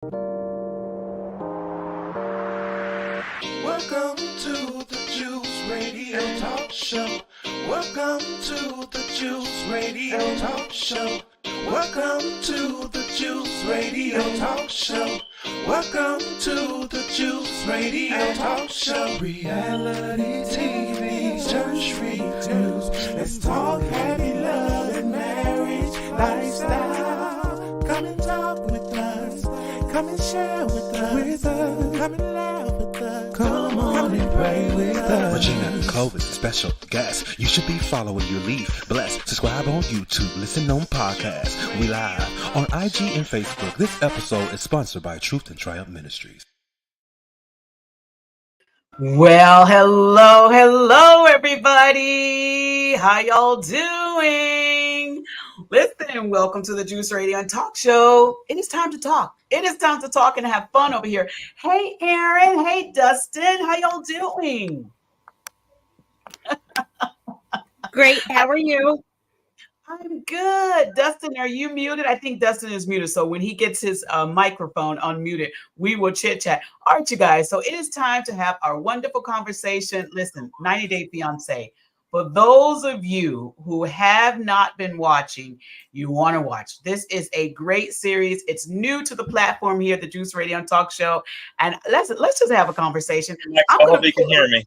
Welcome to the Juice Radio Talk Show. Welcome to the Juice Radio Talk Show. Welcome to the Juice Radio Talk Show. Welcome to the Juice Radio Talk Show. Reality TV, church reviews. Let's talk happy love and marriage lifestyle. Come and talk with us. Come and share with us. Come and laugh with us. Come on and pray with us. Regina and Clovis, special guests. You should be following your lead. Bless. Subscribe on YouTube. Listen on podcasts. We live on IG and Facebook. This episode is sponsored by Truth and Triumph Ministries. Well, hello, everybody. How y'all doing? Listen, welcome to the Juice Radio and Talk Show. It is time to talk. It is time to talk and have fun over here. Hey, Aaron. Hey, Dustin. How y'all doing? Great. How are you? I'm good. Dustin, are you muted? I think Dustin is muted. So when he gets his microphone unmuted, we will chit chat. All right, you guys. So it is time to have our wonderful conversation. Listen, 90 Day Fiance. For those of you who have not been watching, you want to watch. This is a great series. It's new to the platform here, the Juice Radio and Talk Show. And let's just have a conversation. I hope you can hear me.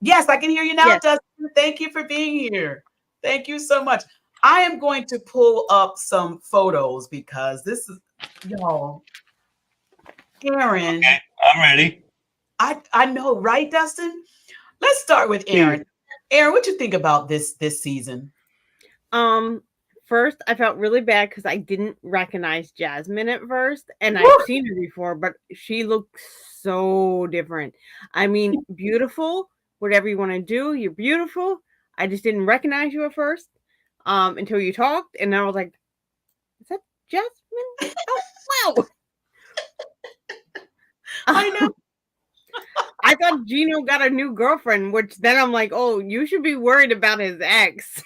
Yes, I can hear you now, Yes. Dustin. Thank you for being here. Thank you so much. I am going to pull up some photos because this is, y'all, Aaron. Okay, I'm ready. I know, right, Dustin? Let's start with Aaron. Aaron, what you think about this season? First, I felt really bad because I didn't recognize Jasmine at first, and I've seen her before, but she looks so different. I mean, beautiful. Whatever you want to do, you're beautiful. I just didn't recognize you at first, until you talked, and then I was like, "Is that Jasmine?" Oh, wow! I know. I thought Gino got a new girlfriend, which then I'm like, "Oh, you should be worried about his ex."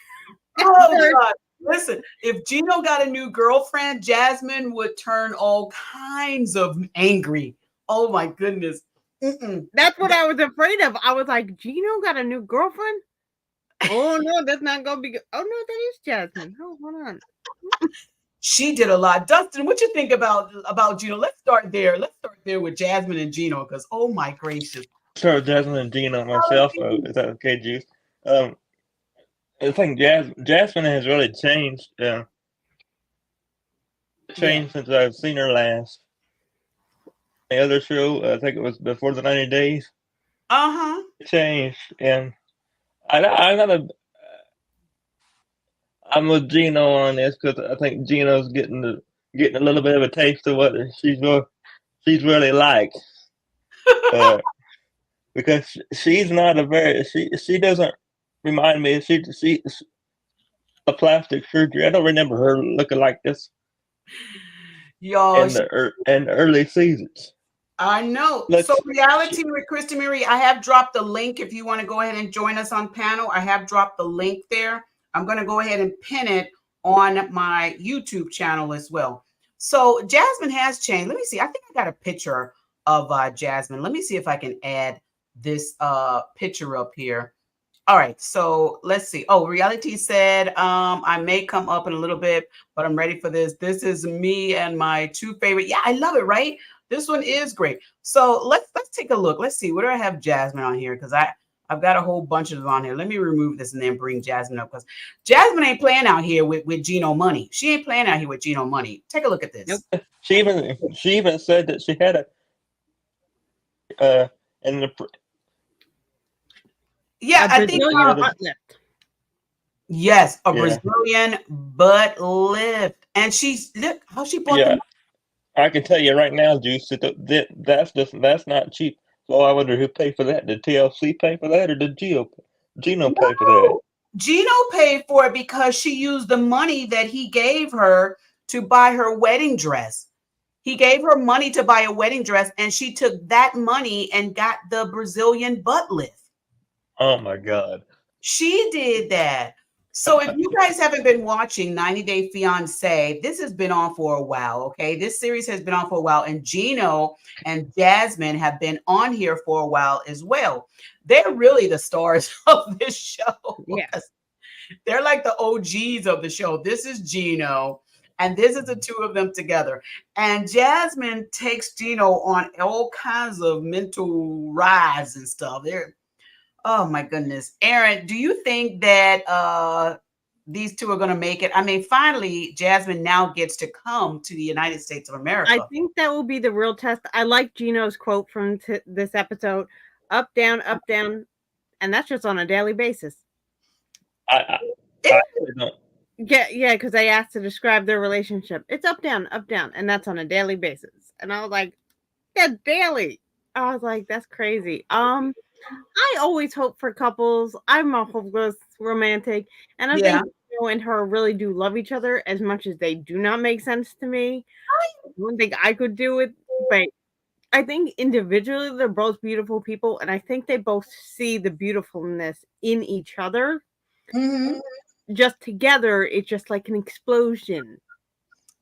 Oh, God. Listen, if Gino got a new girlfriend, Jasmine would turn all kinds of angry. Oh, my goodness. That's what I was afraid of. I was like, Gino got a new girlfriend? Oh, no, that's not going to be good. Oh, no, that is Jasmine. Oh, hold on. She did a lot. Dustin, what you think about Gino? Let's start there. Let's start there with Jasmine and Gino because, oh, my gracious. Sure, Jasmine and Gino myself. Is that okay, Juice? I think Jasmine has really changed. Since I've seen her last. The other show, I think it was before the 90 days. Uh-huh. Changed, and I'm with Gino on this because I think Gino's getting a little bit of a taste of what she's really like. Because she's not she doesn't remind me. She's a plastic surgery. I don't remember her looking like this Y'all, in the early seasons. I know. So reality with Kristen Marie, I have dropped the link. If you want to go ahead and join us on panel, I have dropped the link there. I'm going to go ahead and pin it on my YouTube channel as well. So Jasmine has changed. Let me see. I think I got a picture of Jasmine. Let me see if I can add this picture up here. All right. So let's see. Oh, reality said, I may come up in a little bit, but I'm ready for this. This is me and my two favorite. Yeah, I love it, right? This one is great. So let's take a look. Let's see. What do I have Jasmine on here? Because I've got a whole bunch of them on here. Let me remove this and then bring Jasmine up because Jasmine ain't playing out here with Gino money. She ain't playing out here with Gino money. Take a look at this. She even said that she had I think butt lift. Yes, Brazilian butt lift, and look how she bought them. I can tell you right now, Juice, that's not cheap. So I wonder who paid for that. Did TLC pay for that, or did Gino pay for that? Gino paid for it because she used the money that he gave her to buy her wedding dress. He gave her money to buy a wedding dress, and she took that money and got the Brazilian butt lift. Oh my God! She did that. So if you guys haven't been watching 90 Day Fiance, this has been on for a while, okay? This series has been on for a while, and Gino and Jasmine have been on here for a while as well. They're really the stars of this show. Yeah. They're like the OGs of the show. This is Gino, and this is the two of them together. And Jasmine takes Gino on all kinds of mental rides and stuff. Oh my goodness. Aaron, do you think that these two are going to make it? I mean, finally, Jasmine now gets to come to the United States of America. I think that will be the real test. I like Gino's quote from this episode, up, down, and that's just on a daily basis. I don't. Yeah, because they asked to describe their relationship. It's up, down, and that's on a daily basis. And I was like, yeah, daily. I was like, that's crazy. I always hope for couples. I'm a hopeless romantic, and I think Gino and her really do love each other as much as they do not make sense to me. I don't think I could do it, but I think individually they're both beautiful people, and I think they both see the beautifulness in each other. Mm-hmm. Just together, it's just like an explosion.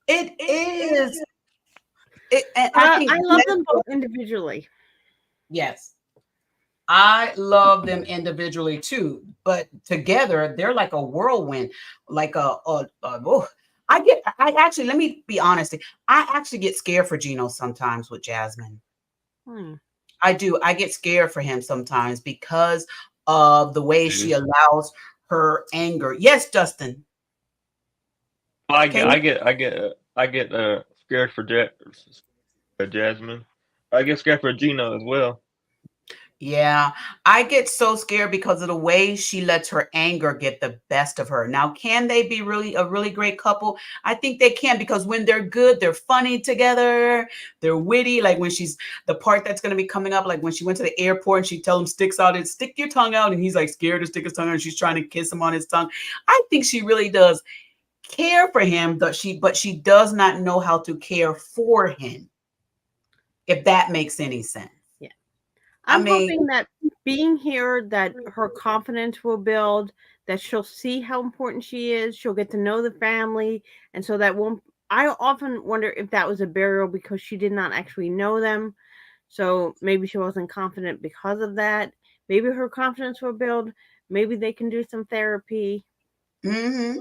It is. I love them both individually. Yes. I love them individually too, but together they're like a whirlwind, like I actually, let me be honest. I actually get scared for Gino sometimes with Jasmine. I do. I get scared for him sometimes because of the way she allows her anger. Yes, Justin. I get scared for Jasmine. I get scared for Gino as well. Yeah, I get so scared because of the way she lets her anger get the best of her. Now, can they be a really great couple? I think they can, because when they're good, they're funny together. They're witty. Like when she's the part that's going to be coming up, like when she went to the airport and she tell him stick your tongue out, and he's like scared to stick his tongue out, and she's trying to kiss him on his tongue. I think she really does care for him, but she does not know how to for him. If that makes any sense. I'm hoping that being here, that her confidence will build, that she'll see how important she is. She'll get to know the family. And so that won't, I often wonder if that was a barrier because she did not actually know them. So maybe she wasn't confident because of that. Maybe her confidence will build. Maybe they can do some therapy. Mm-hmm.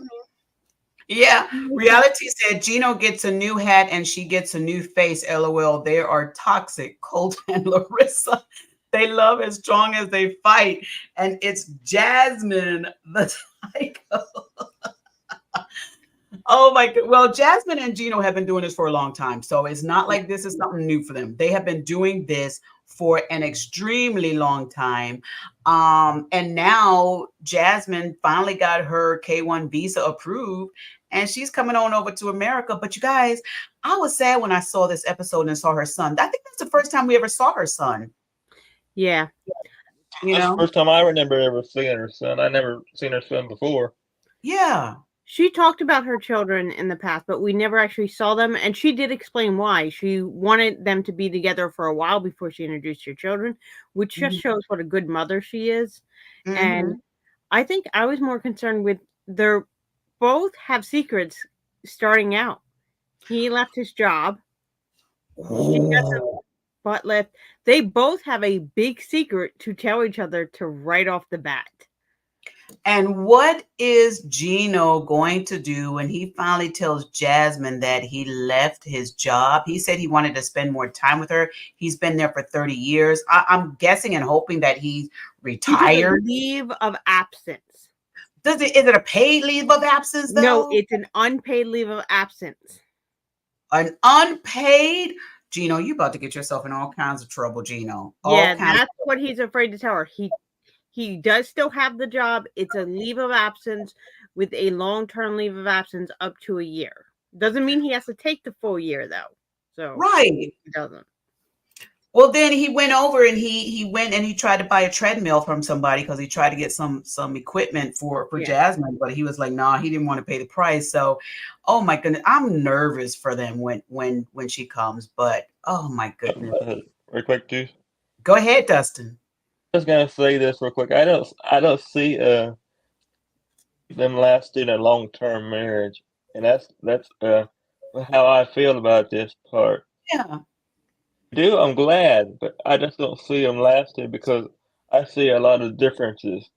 Yeah, reality said Gino gets a new hat and she gets a new face. LOL. They are toxic. Colt and Larissa. They love as strong as they fight. And it's Jasmine, the psycho. Oh my God. Well, Jasmine and Gino have been doing this for a long time. So it's not like this is something new for them. They have been doing this for an extremely long time. And now Jasmine finally got her K1 visa approved and she's coming on over to America. But you guys, I was sad when I saw this episode and saw her son. I think that's the first time we ever saw her son. Yeah. That's the first time I remember ever seeing her son. I never seen her son before. Yeah. She talked about her children in the past, but we never actually saw them. And she did explain why. She wanted them to be together for a while before she introduced her children, which just shows what a good mother she is. Mm-hmm. And I think I was more concerned with their both have secrets starting out. He left his job. She has a butt lift. They both have a big secret to tell each other to right off the bat. And what is Gino going to do when he finally tells Jasmine that he left his job? He said he wanted to spend more time with her. He's been there for 30 years. I'm guessing and hoping that he's retired. Leave of absence. Is it a paid leave of absence, though? No, it's an unpaid leave of absence. An unpaid? Gino, you about to get yourself in all kinds of trouble, Gino. That's what he's afraid to tell her. He does still have the job. It's a leave of absence with a long-term leave of absence up to a year. Doesn't mean he has to take the full year, though. So right, he doesn't. Well, then he went over and he went and he tried to buy a treadmill from somebody because he tried to get some equipment for Jasmine, but he was like, nah, he didn't want to pay the price. So, oh my goodness, I'm nervous for them when she comes. But oh my goodness, real quick, too. Go ahead, Dustin. I was gonna say this real quick. I don't see them lasting a long-term marriage, and that's how I feel about this part. Yeah. I'm glad, but I just don't see them lasting because I see a lot of differences.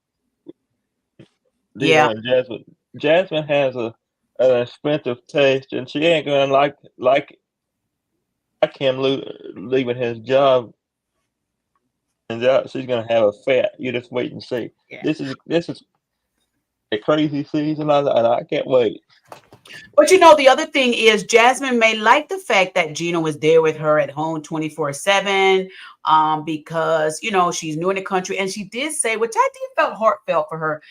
Yeah. Dino and Jasmine. Jasmine has an expensive taste, and she ain't gonna like him leaving his job, and she's gonna have a fat. You just wait and see. Yeah. This is a crazy season, and I can't wait. But you know, the other thing is Jasmine may like the fact that Gino was there with her at home 24/7, because you know she's new in the country. And she did say, which I did felt heartfelt for her,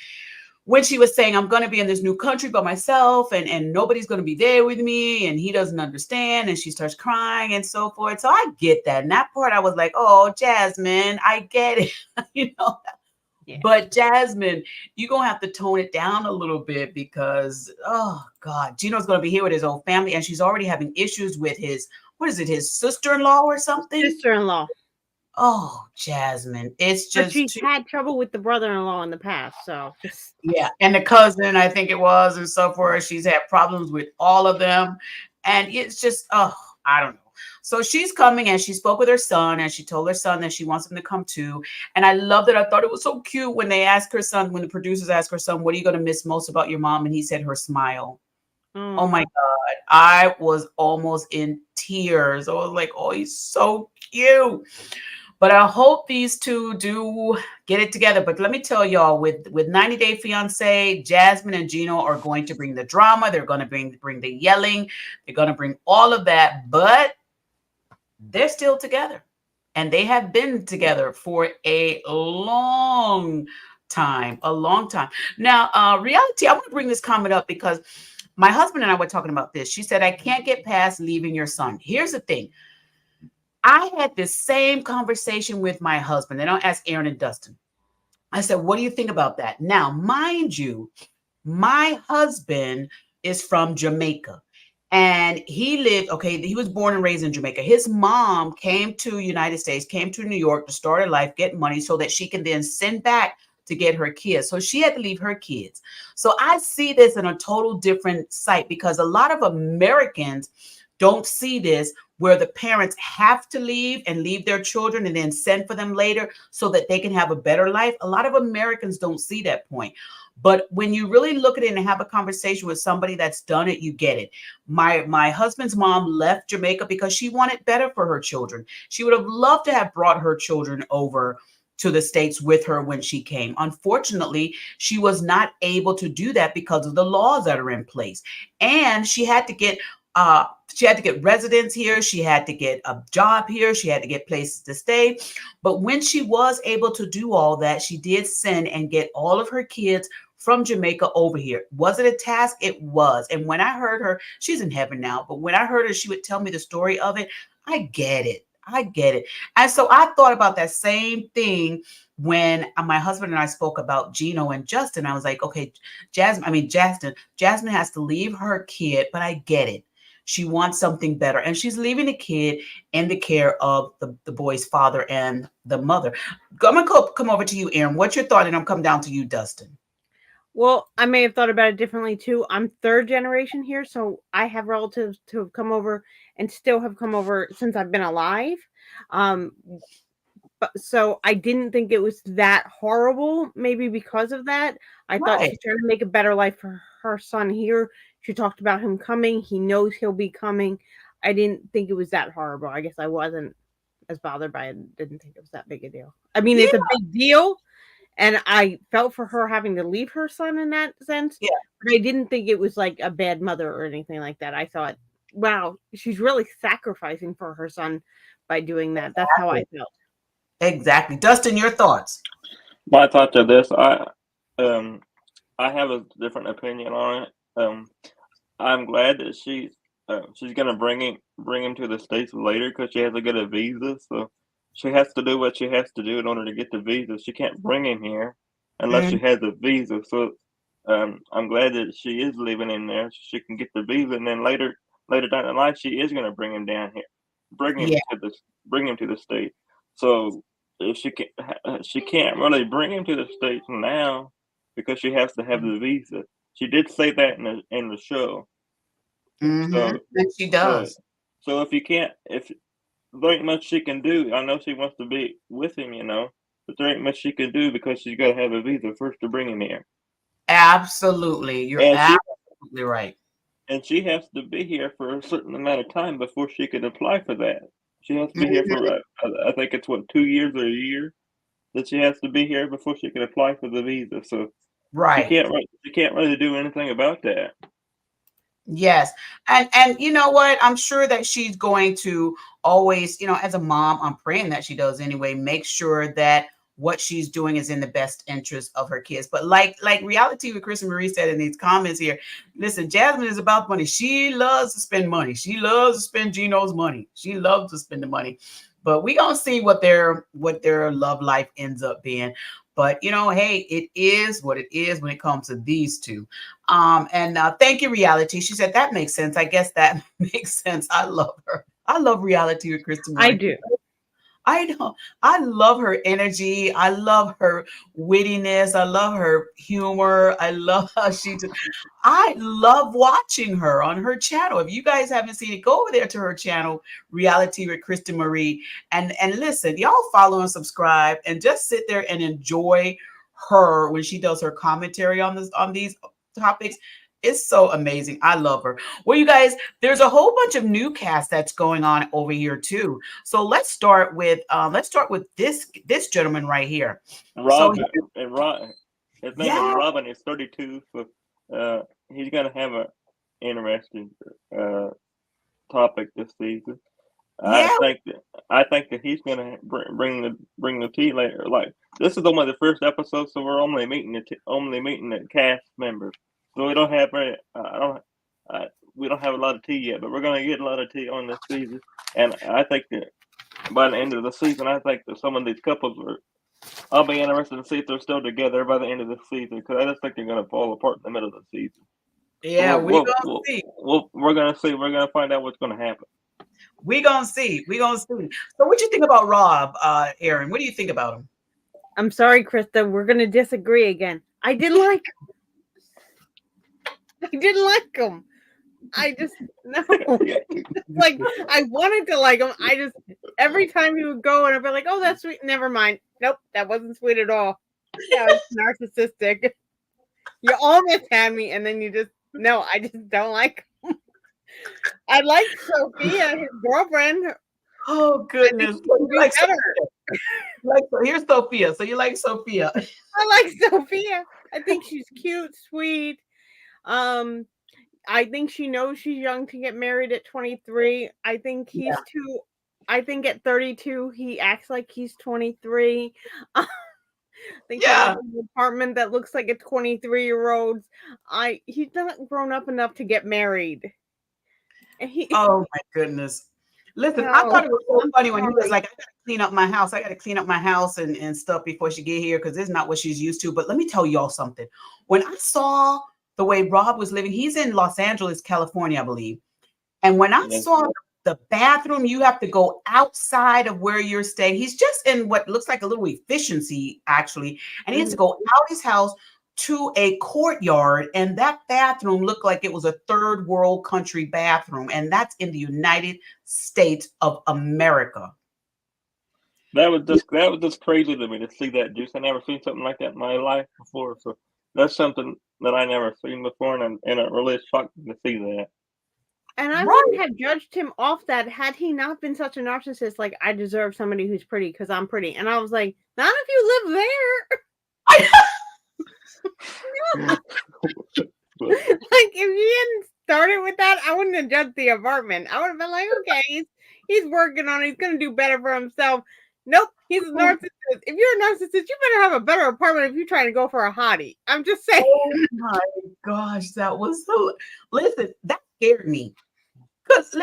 when she was saying, I'm gonna be in this new country by myself and nobody's gonna be there with me, and he doesn't understand, and she starts crying and so forth. So I get that. And that part I was like, oh, Jasmine, I get it. you know, Yeah. but Jasmine, you're gonna have to tone it down a little bit because oh God, Gino's gonna be here with his own family, and she's already having issues with his what is it, his sister-in-law or something? Sister-in-law. Oh, Jasmine, it's But just she's too, had trouble with the brother-in-law in the past, so just yeah, and the cousin, I think it was, and so forth. She's had problems with all of them, and it's just oh, I don't know. So she's coming, and she spoke with her son, and she told her son that she wants him to come too. And I loved it. I thought it was so cute when they asked her son, when the producers asked her son, "What are you going to miss most about your mom?" And he said, "Her smile." Oh my God, I was almost in tears. I was like, "Oh, he's so cute." But I hope these two do get it together. But let me tell y'all, with 90 Day Fiance, Jasmine and Gino are going to bring the drama. They're going to bring the yelling. They're going to bring all of that. But they're still together, and they have been together for a long time, a long time. Now, reality, I want to bring this comment up because my husband and I were talking about this. She said, I can't get past leaving your son. Here's the thing. I had this same conversation with my husband, and I'll ask Aaron and Dustin. I said, what do you think about that? Now, mind you, my husband is from Jamaica, and he was born and raised in Jamaica. His mom came to United States, came to New York to start her life, get money so that she can then send back to get her kids. So she had to leave her kids. So I see this in a total different sight because a lot of Americans don't see this, where the parents have to leave and leave their children and then send for them later so that they can have a better life. A lot of Americans don't see that point. But when you really look at it and have a conversation with somebody that's done it, you get it. My husband's mom left Jamaica because she wanted better for her children. She would have loved to have brought her children over to the States with her when she came. Unfortunately, she was not able to do that because of the laws that are in place. And she had to get residence here. She had to get a job here. She had to get places to stay. But when she was able to do all that, she did send and get all of her kids from Jamaica over here. Was it a task? It was. And when I heard her, she's in heaven now, but when I heard her, she would tell me the story of it. I get it. I get it. And so I thought about that same thing when my husband and I spoke about Gino and Justin. I was like, okay, Jasmine has to leave her kid, but I get it. She wants something better, and she's leaving the kid in the care of the boy's father and the mother. I'm going to come over to you, Aaron. What's your thought? And I'm come down to you, Dustin. Well, I may have thought about it differently too. I'm third generation here, so I have relatives to have come over and still have come over since I've been alive. But so I didn't think it was that horrible. Maybe because of that, I thought Right. she's trying to make a better life for her son here. She talked about him coming. He knows he'll be coming. I didn't think it was that horrible. I guess I wasn't as bothered by it. Didn't think it was that big a deal. I mean, Yeah. it's a big deal. And I felt for her having to leave her son in that sense. Yeah. But I didn't think it was like a bad mother or anything like that. I thought, wow, she's really sacrificing for her son by doing that. That's how I felt. Exactly. Dustin, your thoughts? My thoughts are this: I have a different opinion on it. I'm glad that she's gonna bring him to the States later because she has to get a visa. So she has to do what she has to do in order to get the visa. She can't bring him here unless she has a visa. So I'm glad that she is living in there so she can get the visa, and then later down the line she is gonna bring him down here, Yeah. bring him to the States. So if she can't really bring him to the States now because she has to have the visa. She did say that in the show. Mm-hmm. So And she does. So if there ain't much she can do. I know she wants to be with him, but there ain't much she can do because she's got to have a visa first to bring him here. Absolutely, you're absolutely right. And she has to be here for a certain amount of time before she can apply for that. She has to be here for I think it's 2 years or a year that she has to be here before she can apply for the visa. So Right. she can't really do anything about that. Yes. And you know what? I'm sure that she's going to always, as a mom, I'm praying that she does anyway, make sure that what she's doing is in the best interest of her kids. But like Reality with Chris and Marie said in these comments here, listen, Jasmine is about money. She loves to spend money. She loves to spend Gino's money. She loves to spend the money. But we gonna see what their love life ends up being. But hey, it is what it is when it comes to these two. And thank you, Reality. She said that makes sense. I guess that makes sense. I love her. I love Reality with Kristen. I do. I know. I love her energy. I love her wittiness. I love her humor. I love how I love watching her on her channel. If you guys haven't seen it, go over there to her channel, Reality with Kristen Marie, and listen. Y'all follow and subscribe, and just sit there and enjoy her when she does her commentary on these topics. It's so amazing. I love her. Well, you guys, there's a whole bunch of new cast that's going on over here too. So let's start with this gentleman right here. Robin, his name is Robin. He's 32. So he's gonna have an interesting topic this season. Yeah. I think that he's gonna bring the tea later. Like, this is only the first episode, so we're only meeting the cast members. So we don't have we don't have a lot of tea yet, but we're gonna get a lot of tea on this season. And I think that by the end of the season, I think that some of these couples I'll be interested to see if they're still together by the end of the season, because I just think they're gonna fall apart in the middle of the season. Yeah, we're gonna see. We're gonna see. We're gonna find out what's gonna happen. We're gonna see. So what do you think about Rob, Aaron? What do you think about him? I'm sorry, Krista. We're gonna disagree again. I didn't like him. I just no. Like, I wanted to like him. I just, every time he would go and I'd be like, oh, that's sweet. Never mind. Nope, that wasn't sweet at all. That was narcissistic. You almost had me, and then you just I just don't like him. I like Sophia, his girlfriend. Oh goodness. Here's Sophia. So you like Sophia? I like Sophia. I think she's cute, sweet. I think she knows she's young to get married at 23. I think he's too. I think at 32 he acts like he's 23. I think he has an apartment that looks like a 23-year-old's. He's not grown up enough to get married. Oh my goodness. Listen, I thought it was so funny when he was like, I gotta clean up my house. I gotta clean up my house and stuff before she get here, because it's not what she's used to. But let me tell y'all something. When I saw the way Rob was living, he's in Los Angeles, California, I believe. And when I saw the bathroom, you have to go outside of where you're staying. He's just in what looks like a little efficiency, actually. And he has to go out his house to a courtyard, and that bathroom looked like it was a third world country bathroom, and that's in the United States of America. That was just crazy to me to see that, Juice. I never seen something like that in my life before. So that's something that I never seen before, and it really shocked me to see that. And I wouldn't have judged him off that had he not been such a narcissist. Like, I deserve somebody who's pretty because I'm pretty. And I was like, not if you live there. No. Like, if you hadn't started with that, I wouldn't have judged the apartment. I would have been like, okay, he's working on it. He's going to do better for himself. Nope, he's a narcissist. If you're a narcissist, you better have a better apartment if you're trying to go for a hottie. I'm just saying. Oh my gosh, that was so. Listen, that scared me. Because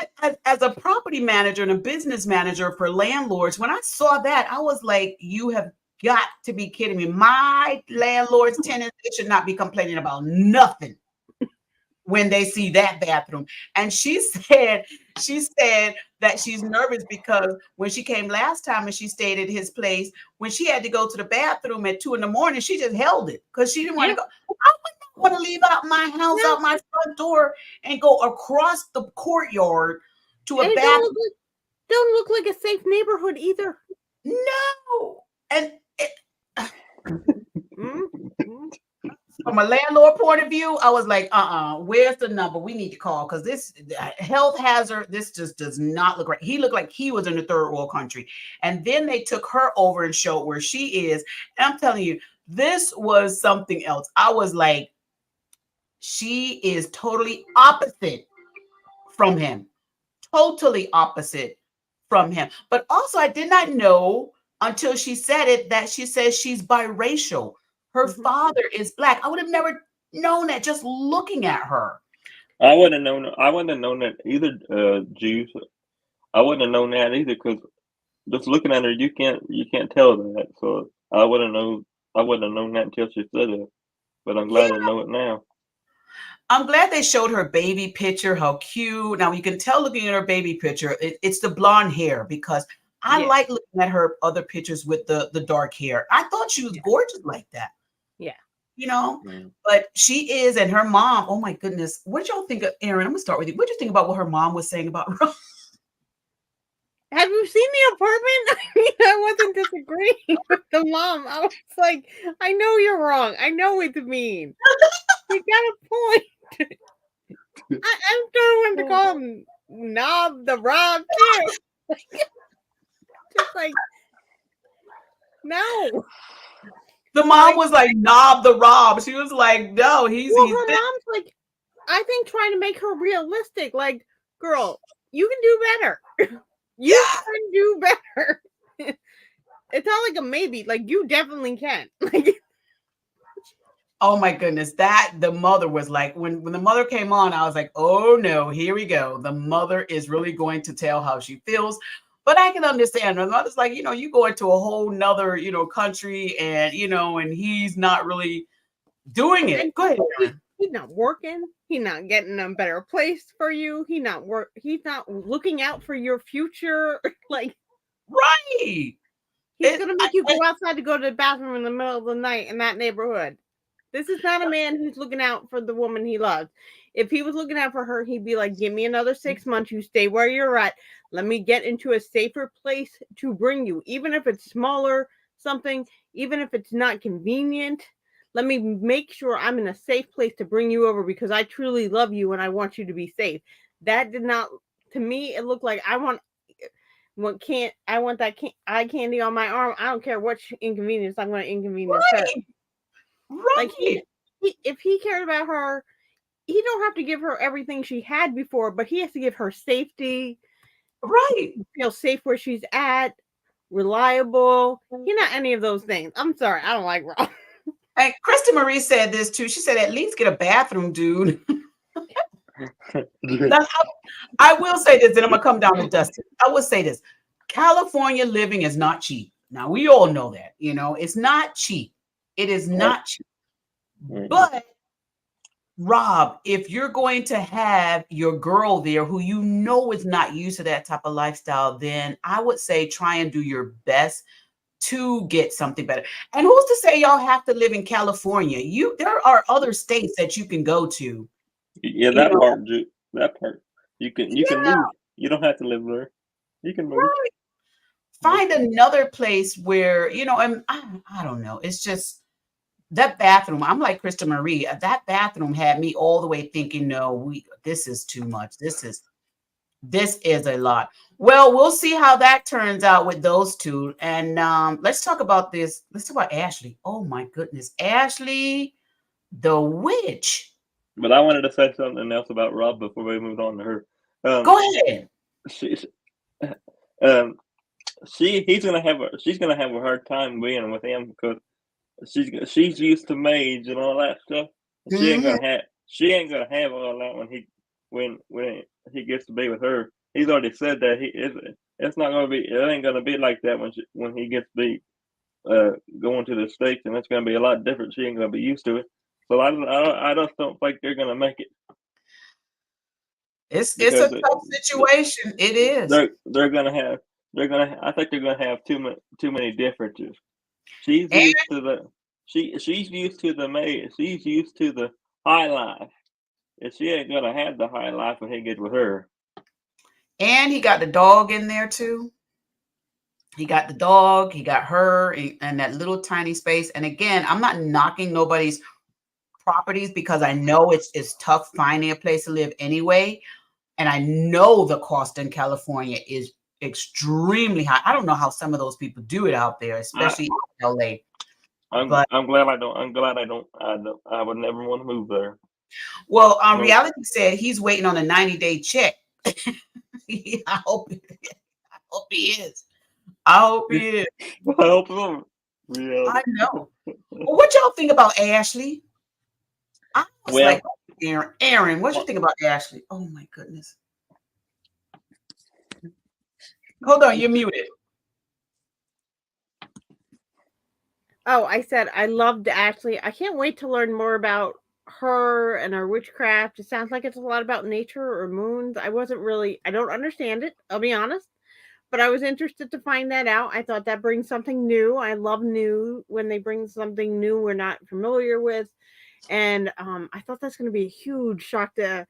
as a property manager and a business manager for landlords, when I saw that, I was like, you have got to be kidding me. My landlord's tenants, they should not be complaining about nothing. when they see that bathroom. And she said that she's nervous because when she came last time and she stayed at his place, when she had to go to the bathroom at 2 a.m, she just held it because she didn't want to go. I would not want to leave out my house, out my front door, and go across the courtyard to a bathroom. Don't look like a safe neighborhood either. No. And from a landlord point of view, I was like, where's the number? We need to call because this health hazard, this just does not look right. He looked like he was in a third world country. And then they took her over and showed where she is. And I'm telling you, this was something else. I was like, she is totally opposite from him. Totally opposite from him. But also, I did not know until she said it that she says she's biracial. Her father is Black. I would have never known that just looking at her. I wouldn't have known. I wouldn't have known that either, Juice. I wouldn't have known that either because just looking at her, you can't tell that. So I wouldn't know. I wouldn't have known that until she said it. But I'm glad to know it now. I'm glad they showed her baby picture. How cute! Now you can tell looking at her baby picture, it's the blonde hair because I like looking at her other pictures with the dark hair. I thought she was gorgeous like that. Yeah. You know, but she is, and her mom, oh my goodness. What did y'all think of Aaron? I'm gonna start with you. What did you think about what her mom was saying about her? Have you seen the apartment? I mean, I wasn't disagreeing with the mom. I was like, I know you're wrong. I know it's mean. You got a point. I'm throwing to call him Knob the Rob too. Just like, no. The mom was like, Knob the Rob. She was like, no, he's her mom's like, I think trying to make her realistic. Like, girl, you can do better. You can do better. It's not like a maybe. Like, you definitely can. Like, oh my goodness. That the mother was like, when the mother came on, I was like, oh no, here we go. The mother is really going to tell how she feels. But I can understand. The mother's like, you go into a whole nother, country and, and he's not really doing it. Go ahead. He's not working. He's not getting a better place for you. He's not looking out for your future. Like, right. He's going to make you go outside to go to the bathroom in the middle of the night in that neighborhood. This is not a man who's looking out for the woman he loves. If he was looking out for her, he'd be like, give me another 6 months. You stay where you're at. Let me get into a safer place to bring you. Even if it's smaller, something, even if it's not convenient, let me make sure I'm in a safe place to bring you over because I truly love you and I want you to be safe. That did not, to me, it looked like I want that eye candy on my arm. I don't care what inconvenience I'm going to inconvenience her. Right. Like if he cared about her, he don't have to give her everything she had before, but he has to give her safety. Right. Feel safe where she's at, reliable. He's not any of those things. I'm sorry. I don't like Rob. And Krista Marie said this too. She said, at least get a bathroom, dude. Now, I will say this, and I'm going to come down to Dustin. I will say this. California living is not cheap. Now, we all know that. It's not cheap. It is not cheap. But, Rob, if you're going to have your girl there who is not used to that type of lifestyle, then I would say try and do your best to get something better. And who's to say y'all have to live in California? There are other states that you can go to. Yeah, that part. You can move. You don't have to live there. You can move. Right. Find another place where, and I don't know. It's just that bathroom. I'm like Krista Marie. That bathroom had me all the way thinking, no, this is too much. This is a lot. Well, we'll see how that turns out with those two. And let's talk about this. Let's talk about Ashley. Oh my goodness. Ashley, the witch. But I wanted to say something else about Rob before we moved on to her. Go ahead. She's gonna have a hard time being with him because she's used to maids and all that stuff. She ain't gonna have all that when he gets to be with her. He's already said that it ain't gonna be like that when he gets to be going to the States, and it's gonna be a lot different. She ain't gonna be used to it. So I just don't think they're gonna make it. It's because a tough situation. It is. they're gonna have I think they're gonna have too many differences. She's And used to the she's used to the she's used to the high life. And she ain't gonna have the high life when he gets with her. he got the dog in there too. He got the dog, he got her and that little tiny space. And again, I'm not knocking nobody's properties because I know it's tough finding a place to live anyway. And I know the cost in California is extremely high. I don't know how some of those people do it out there, especially in LA. I'm glad I don't. I would never want to move there. Well, Reality said he's waiting on a 90-day check. I hope he is. I hope he is. I hope so. Yeah. I know. Well, what y'all think about Ashley? I was like, Aaron, what you think about Ashley? Oh my goodness. Hold on, you're muted. Oh, I said I loved Ashley. I can't wait to learn more about her and her witchcraft. It sounds like it's a lot about nature or moons. I don't understand it, I'll be honest. But I was interested to find that out. I thought that brings something new. I love new when they bring something new we're not familiar with. And I thought that's going to be a huge shock to,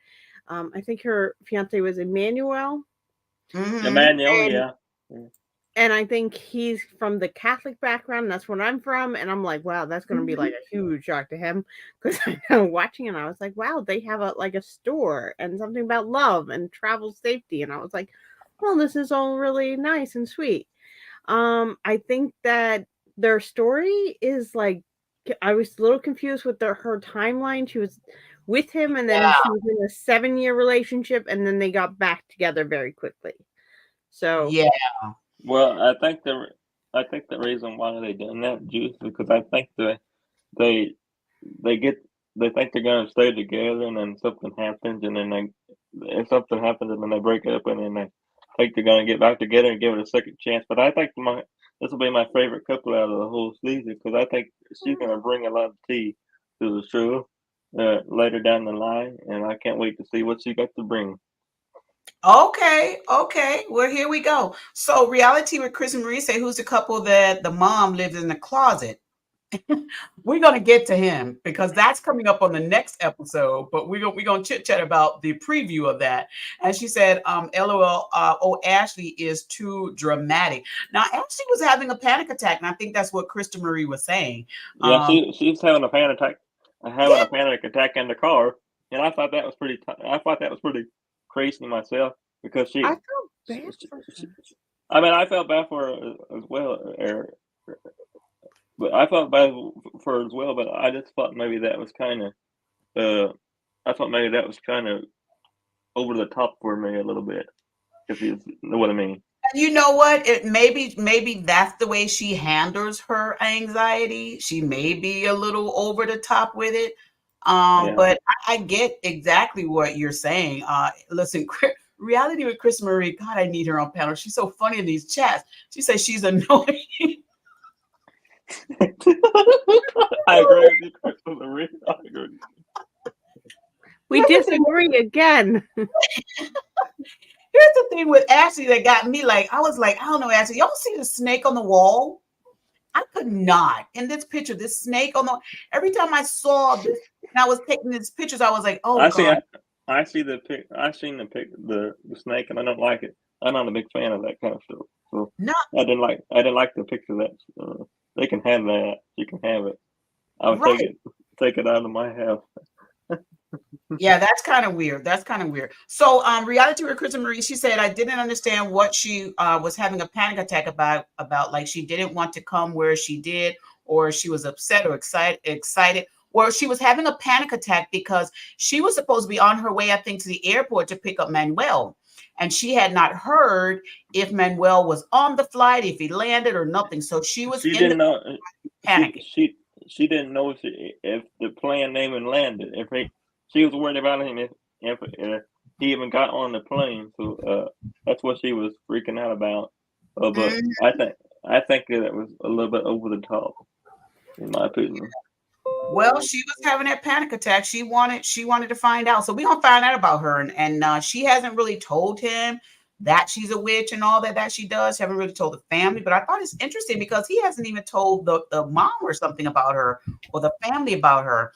I think her fiance was Emmanuel. Mm-hmm. Emmanuel, yeah. And I think he's from the Catholic background. That's where I'm from. And I'm like, wow, that's going to be like a huge shock to him. Because I'm watching and I was like, wow, they have a store and something about love and travel safety. And I was like, well, this is all really nice and sweet. I think that their story is like, I was a little confused with her timeline. She was with him and then she was in a 7-year relationship and then they got back together very quickly. So yeah. Well, I think the reason why they done that, Juice, because I think they think they're gonna stay together, and then something happens, and then something happens, and then they break up, and then they think they're gonna get back together and give it a second chance. But I think this will be my favorite couple out of the whole season because I think she's gonna bring a lot of tea to the show later down the line, and I can't wait to see what she got to bring. Okay. Well, here we go. So, Reality with Chris and Marie say, who's the couple that the mom lives in the closet? We're gonna get to him because that's coming up on the next episode. But we're gonna chit chat about the preview of that. And she said, "LOL, Ashley is too dramatic." Now, Ashley was having a panic attack, and I think that's what Krista Marie was saying. Yeah, she's having a panic attack. A panic attack in the car, and I thought that was pretty. I thought that was pretty crazy myself because I felt bad for her. I mean, I felt bad for her as well. But I felt bad for her as well. But I just thought maybe that was kind of. I thought maybe that was kind of over the top for me a little bit. If you know what I mean. You know what? It maybe that's the way she handles her anxiety. She may be a little over the top with it. But I get exactly what you're saying. Listen, Reality with Chris Marie. God, I need her on panel. She's so funny in these chats. She says she's annoying. I agree with you, Chris Marie. I agree with you. We disagree again. Here's the thing with Ashley that got me I was like, I don't know, Ashley. Y'all see the snake on the wall? I could not. In this picture, this snake on the every time I saw this and I was taking these pictures, I was like, oh God. I see the snake and I don't like it. I'm not a big fan of that kind of stuff. So no. I didn't like the picture of that. They can have that. You can have it. I would take it out of my house. Yeah, that's kind of weird. So, Reality with Chris and Marie, she said, I didn't understand what she was having a panic attack about like she didn't want to come where she did, or she was upset or excited, or she was having a panic attack because she was supposed to be on her way, I think, to the airport to pick up Manuel. And she had not heard if Manuel was on the flight, if he landed or nothing. So she was didn't know panicking. She didn't know if the plane even landed. She was worried about him if he even got on the plane. So that's what she was freaking out about. But I think that it was a little bit over the top, in my opinion. Well, she was having that panic attack. She wanted to find out. So we're gonna find out about her. And she hasn't really told him that she's a witch and all that she does. She haven't really told the family. But I thought it's interesting because he hasn't even told the mom or something about her or the family about her.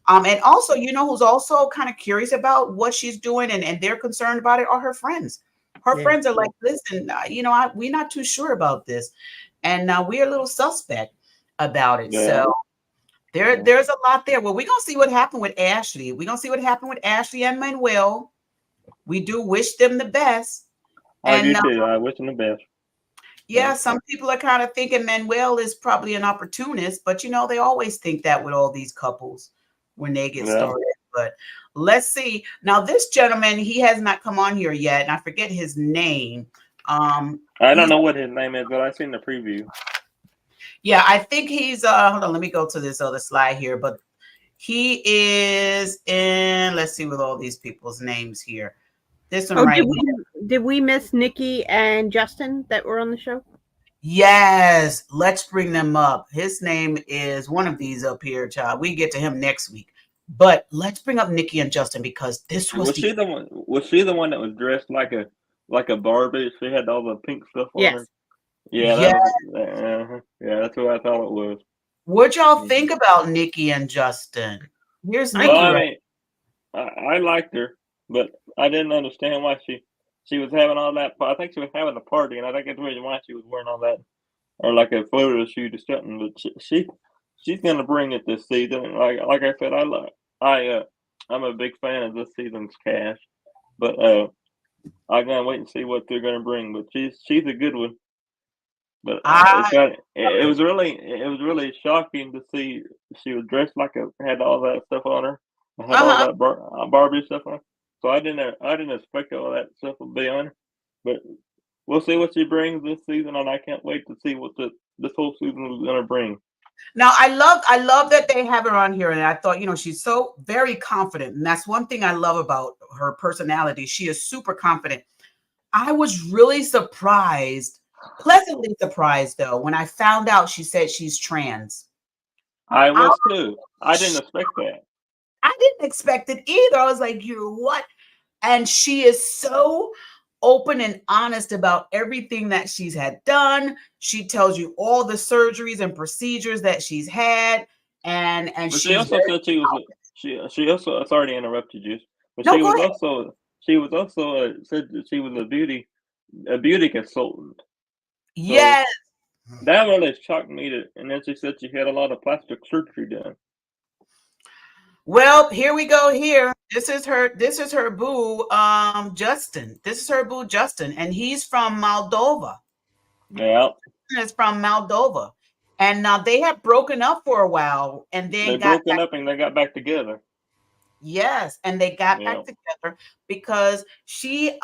And also, who's also kind of curious about what she's doing and they're concerned about it are her friends. Her friends are like, listen, we're not too sure about this. And we're a little suspect about it. Yeah. So there's a lot there. Well, we're gonna see what happened with Ashley. We're gonna see what happened with Ashley and Manuel. We do wish them the best. I And do too. I wish them the best. yeah, some people are kind of thinking Manuel is probably an opportunist, but they always think that with all these couples when they get started. But let's see. Now, this gentleman, he has not come on here yet, and I forget his name. I don't know what his name is, but I've seen the preview. Yeah, I think he's hold on, let me go to this other slide here, but he is in, let's see with all these people's names here. This one right here. Did we miss Nikki and Justin that were on the show? Yes, let's bring them up. His name is one of these up here, child. We get to him next week. But let's bring up Nikki and Justin because this was she the one? Was she the one that was dressed like a Barbie? She had all the pink stuff on her. Yeah, that's what I thought it was. What y'all think about Nikki and Justin? Here's Nikki. I liked her, but I didn't understand why she was having all that. I think she was having a party, and I think that's the reason why she was wearing all that, or like a photo shoot or something. But she's gonna bring it this season. Like I said, I'm a big fan of this season's cast, but I'm gonna wait and see what they're gonna bring. But she's a good one. But it was really shocking to see she was dressed had all that stuff on her, had all that Barbie stuff on her. So I didn't expect all that stuff would be on her. But we'll see what she brings this season, and I can't wait to see what this whole season is going to bring. Now I love that they have her on here, and I thought she's so very confident, and that's one thing I love about her personality. She is super confident. I was really surprised. Pleasantly surprised though when I found out she said she's trans. I was too. I didn't expect that. I didn't expect it either. I was like, you're what? And she is so open and honest about everything that she's had done. She tells you all the surgeries and procedures that she's had. And she also said she also, sorry to interrupt you, Juice, but no, she was also said that she was a beauty consultant. Yes. So that really shocked me. And then she said she had a lot of plastic surgery done. Well, here we go. Here, this is her boo, Justin. This is her boo, Justin, and he's from Moldova. Yeah, is from Moldova, and now they have broken up for a while, and then they broken up and they got back together. Yes, and they got back together because she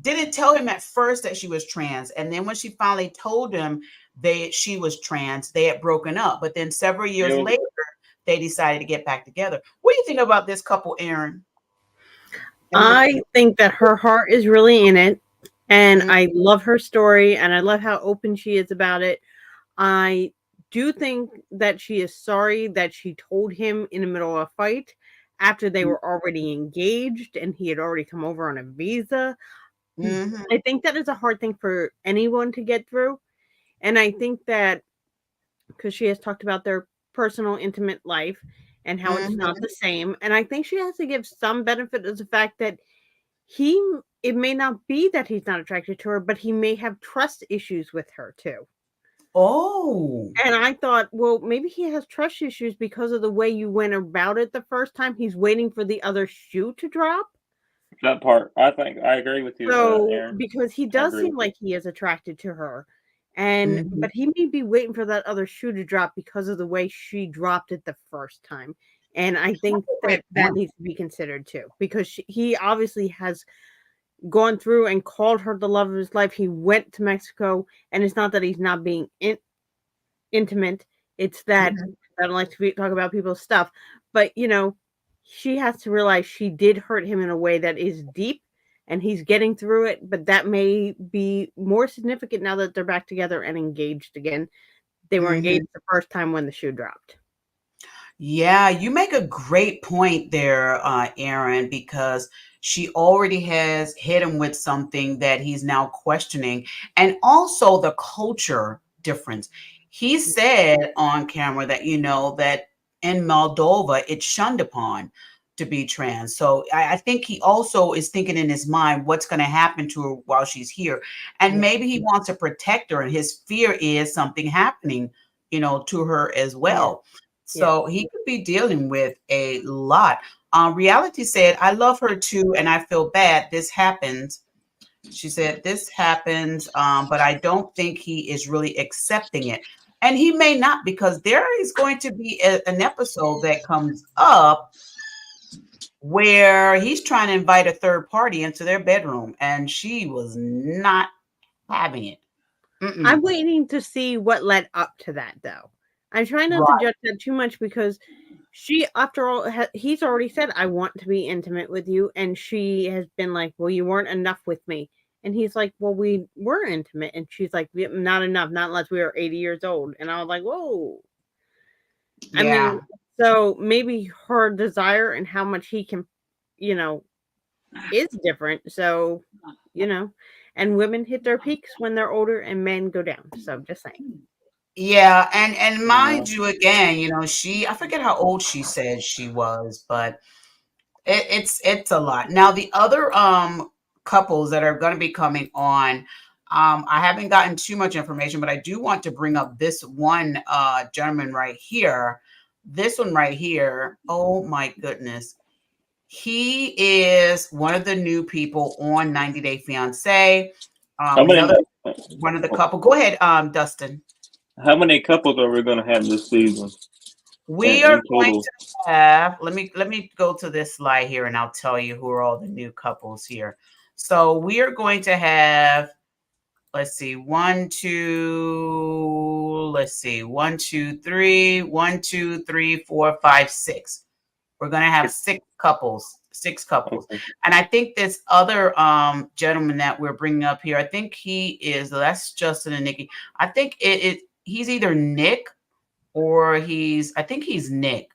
didn't tell him at first that she was trans, and then when she finally told him that she was trans, they had broken up. But then several years later, they decided to get back together. What do you think about this couple, Aaron? I think that her heart is really in it, and I love her story, and I love how open she is about it. I do think that she is sorry that she told him in the middle of a fight after they were already engaged and he had already come over on a visa. I think that is a hard thing for anyone to get through. And I think that because she has talked about their personal, intimate life and how it's not the same. And I think she has to give some benefit of the fact that it may not be that he's not attracted to her, but he may have trust issues with her too. Oh. And I thought, well, maybe he has trust issues because of the way you went about it the first time. He's waiting for the other shoe to drop. That part, I think I agree with you. So, Aaron. because he does seem like he is attracted to her. But he may be waiting for that other shoe to drop because of the way she dropped it the first time. And I think that needs to be considered too, because he obviously has gone through and called her the love of his life. He went to Mexico, and it's not that he's not being intimate. It's that I don't like to talk about people's stuff, but she has to realize she did hurt him in a way that is deep, and he's getting through it. But that may be more significant now that they're back together and engaged again. They were engaged the first time when the shoe dropped. Yeah, you make a great point there, Aaron, because she already has hit him with something that he's now questioning, and also the culture difference. He said on camera that, that in Moldova it's shunned upon to be trans. So I think he also is thinking in his mind what's going to happen to her while she's here. And maybe he wants to protect her, and his fear is something happening, to her as well. Yeah. So he could be dealing with a lot. Reality said, I love her too, and I feel bad. This happens. She said, this happens, but I don't think he is really accepting it. And he may not, because there is going to be an episode that comes up where he's trying to invite a third party into their bedroom, and she was not having it. I'm waiting to see what led up to that, though. I'm trying not to judge that too much because she, after all, he's already said, I want to be intimate with you. And she has been like, well, you weren't enough with me. And he's like, well, we were intimate. And she's like, not enough, not unless we were 80 years old. And I was like, whoa. Yeah. I mean, so maybe her desire and how much he can, is different. So, and women hit their peaks when they're older and men go down. So just saying. Yeah, and mind you, again, I forget how old she said she was, but it's a lot. Now the other couples that are going to be coming on, I haven't gotten too much information, but I do want to bring up this one gentleman right here. This one right here. Oh my goodness. He is one of the new people on 90 Day Fiance. One of the couple. Go ahead, Dustin. How many couples are we going to have this season? We are going to have, let me go to this slide here and I'll tell you who are all the new couples here. So we are going to have, let's see, 1, 2, 3, 4, 5, 6. We're going to have 6 couples. Okay. And I think this other gentleman that we're bringing up here, I think that's Justin and Nikki. I think he's either Nick or I think he's Nick.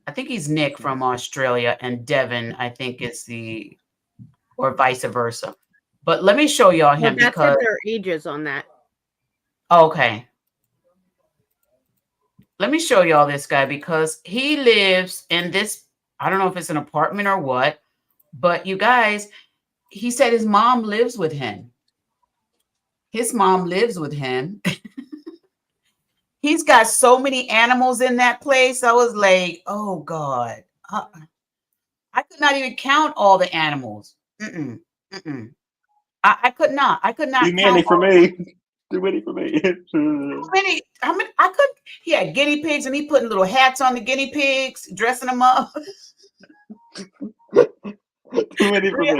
I think he's Nick from Australia, and Devin, I think or vice versa. But let me show y'all him because their ages on that. Okay. Let me show y'all this guy because he lives in this, I don't know if it's an apartment or what, but you guys, he said his mom lives with him. His mom lives with him. He's got so many animals in that place. I was like, oh God. I could not even count all the animals. I could not. Too many for me. Too many for me. How many? I could. He had guinea pigs, and he putting little hats on the guinea pigs, dressing them up. Too many for me.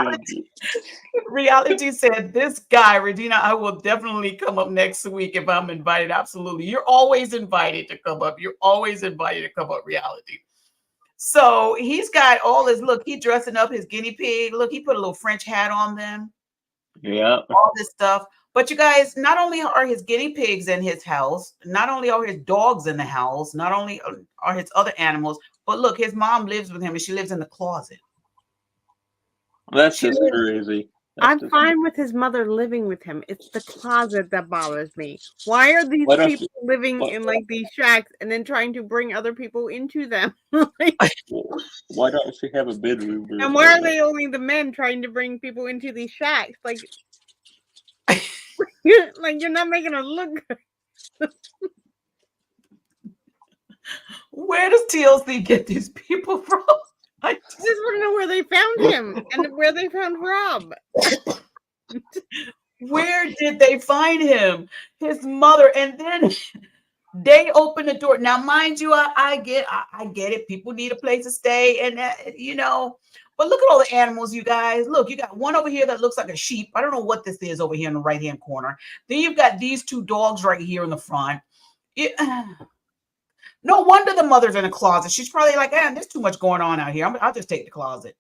Reality said, "This guy, Regina, I will definitely come up next week if I'm invited. Absolutely, you're always invited to come up. You're always invited to come up. Reality." So he's got all his look. He dressing up his guinea pig. Look, he put a little French hat on them. Yeah. All this stuff. But you guys, not only are his guinea pigs in his house, not only are his dogs in the house, not only are his other animals, but look, his mom lives with him and she lives in the closet. That's just crazy. I'm fine with his mother living with him. It's the closet that bothers me. Why are these people living in like these shacks and then trying to bring other people into them? Why don't she have a bedroom? And why are they only the men trying to bring people into these shacks? Like, you're not making us look good. Where does TLC get these people from? I just want to know where they found him and where they found Rob. Where did they find him? His mother, and then they open the door. Now, mind you, I get it. People need a place to stay, and But look at all the animals, you guys. Look, you got one over here that looks like a sheep. I don't know what this is over here in the right-hand corner. Then you've got these 2 dogs right here in the front. No wonder the mother's in a closet. She's probably like, there's too much going on out here. I'll just take the closet.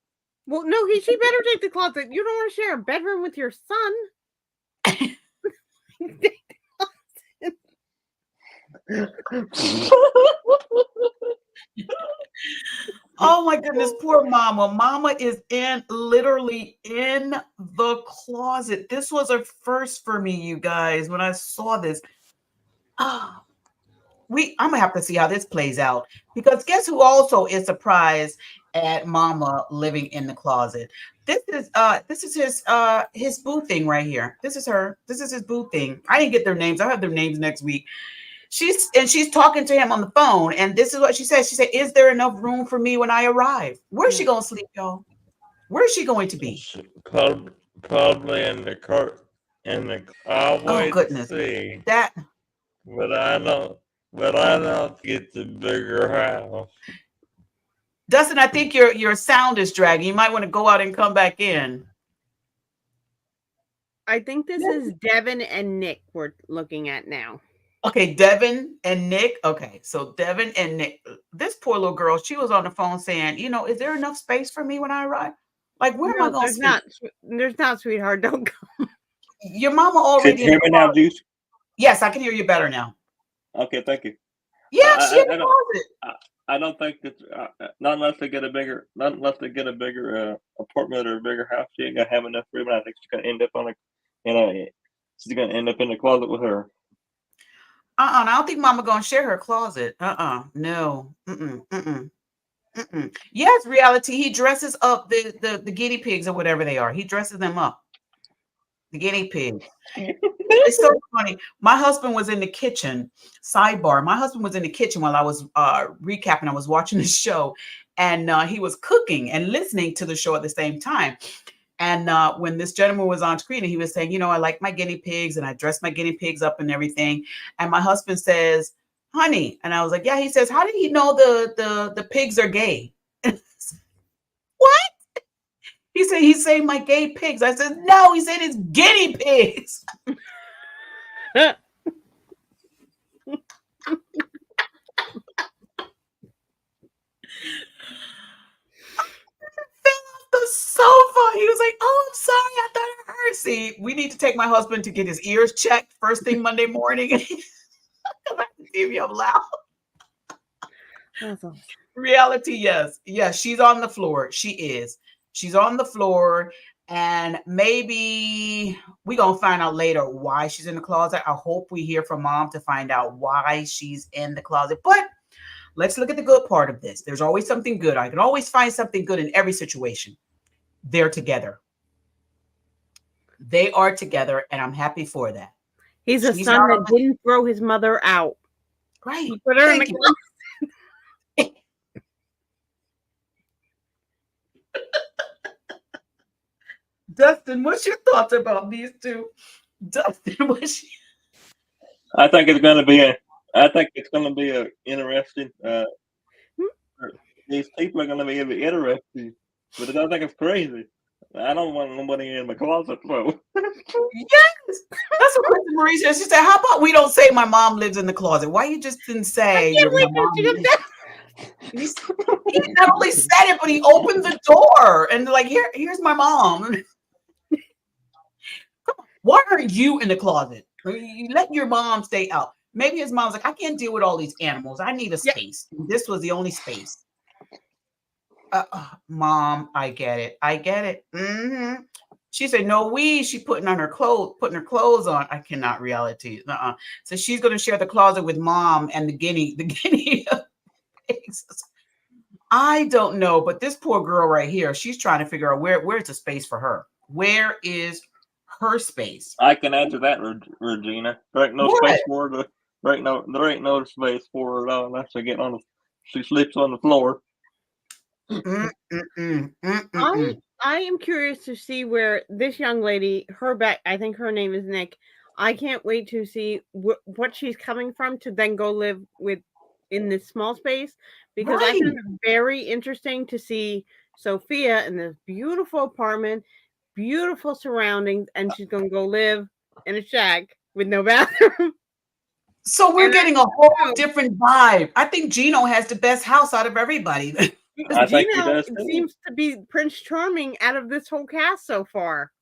Well, no, she better take the closet. You don't want to share a bedroom with your son. Oh my goodness, poor mama. Mama is literally in the closet. This was a first for me, you guys, when I saw this. Ah, I'm gonna have to see how this plays out, because guess who also is surprised at mama living in the closet? This is his boo thing right here. This is her. This is his boo thing. I didn't get their names. I'll have their names next week. She's talking to him on the phone, and this is what she said. She said, "Is there enough room for me when I arrive?" Where's she gonna sleep, y'all? Where's she going to be? Probably in the car. I'll wait Goodness. to see. That. But I don't get the bigger house. Dustin, I think your sound is dragging. You might want to go out and come back in. I think this is Devin and Nick we're looking at now. Okay, Devin and Nick. Okay, so Devin and Nick. This poor little girl, she was on the phone saying, is there enough space for me when I arrive? Like, where am I going to sleep? There's not, sweetheart. Don't come. Your mama already. Can you hear me now, Juice? Yes, I can hear you better now. Okay, thank you. Yeah, she in the closet. I don't think that not unless they get a bigger apartment or a bigger house, she ain't gonna have enough room. I think she's gonna end up she's gonna end up in the closet with her. I don't think mama gonna share her closet. No. Yes, reality. He dresses up the guinea pigs or whatever they are. He dresses them up. The guinea pig. It's so funny. My husband was in the kitchen. Sidebar. My husband was in the kitchen while I was recapping. I was watching the show, and he was cooking and listening to the show at the same time. And when this gentleman was on screen, and he was saying, I like my guinea pigs, and I dress my guinea pigs up and everything. And my husband says, "Honey," and I was like, "Yeah." He says, "How did he know the pigs are gay?" What? He's saying my gay pigs. I said, "No," he said, "it's guinea pigs." Fell off the sofa. He was like, "Oh, I'm sorry. I thought I heard." See, we need to take my husband to get his ears checked first thing Monday morning. I have to see if you're loud. Awesome. Reality, yes. Yes, she's on the floor. She is. She's on the floor, and maybe we're going to find out later why she's in the closet. I hope we hear from mom to find out why she's in the closet. But let's look at the good part of this. There's always something good. I can always find something good in every situation. They're together. They are together, and I'm happy for that. He's a son that didn't throw his mother out. Right. He put her in the closet. Dustin, what's your thoughts about these two? Dustin, I think it's going to be a interesting. These people are going to be interesting, but I think it's crazy. I don't want nobody in my closet, so. Yes, that's what Kristen Marie said. She said, "How about we don't say my mom lives in the closet? Why you just didn't say your mom?" He not only said it, but he opened the door and like, here's my mom. Why are you in the closet? You let your mom stay out. Maybe his mom's like, "I can't deal with all these animals. I need a space." This was the only space. Mom, I get it. Mm-hmm. She said, "No, she putting her clothes on." I cannot reality. So she's going to share the closet with mom and the guinea pigs. I don't know, but this poor girl right here, she's trying to figure out where's the space for her. Where is her space? I can answer that, Regina. There ain't no space for her. There ain't no space for her at all unless she sleeps on the floor. I am curious to see where this young lady, I think her name is Nick. I can't wait to see what she's coming from to then go live in this small space, because I think it's very interesting to see Sophia in this beautiful apartment, beautiful surroundings, and she's going to go live in a shack with no bathroom. So we're getting a whole different vibe. I think Gino has the best house out of everybody. I think he does. Seems to be Prince Charming out of this whole cast so far.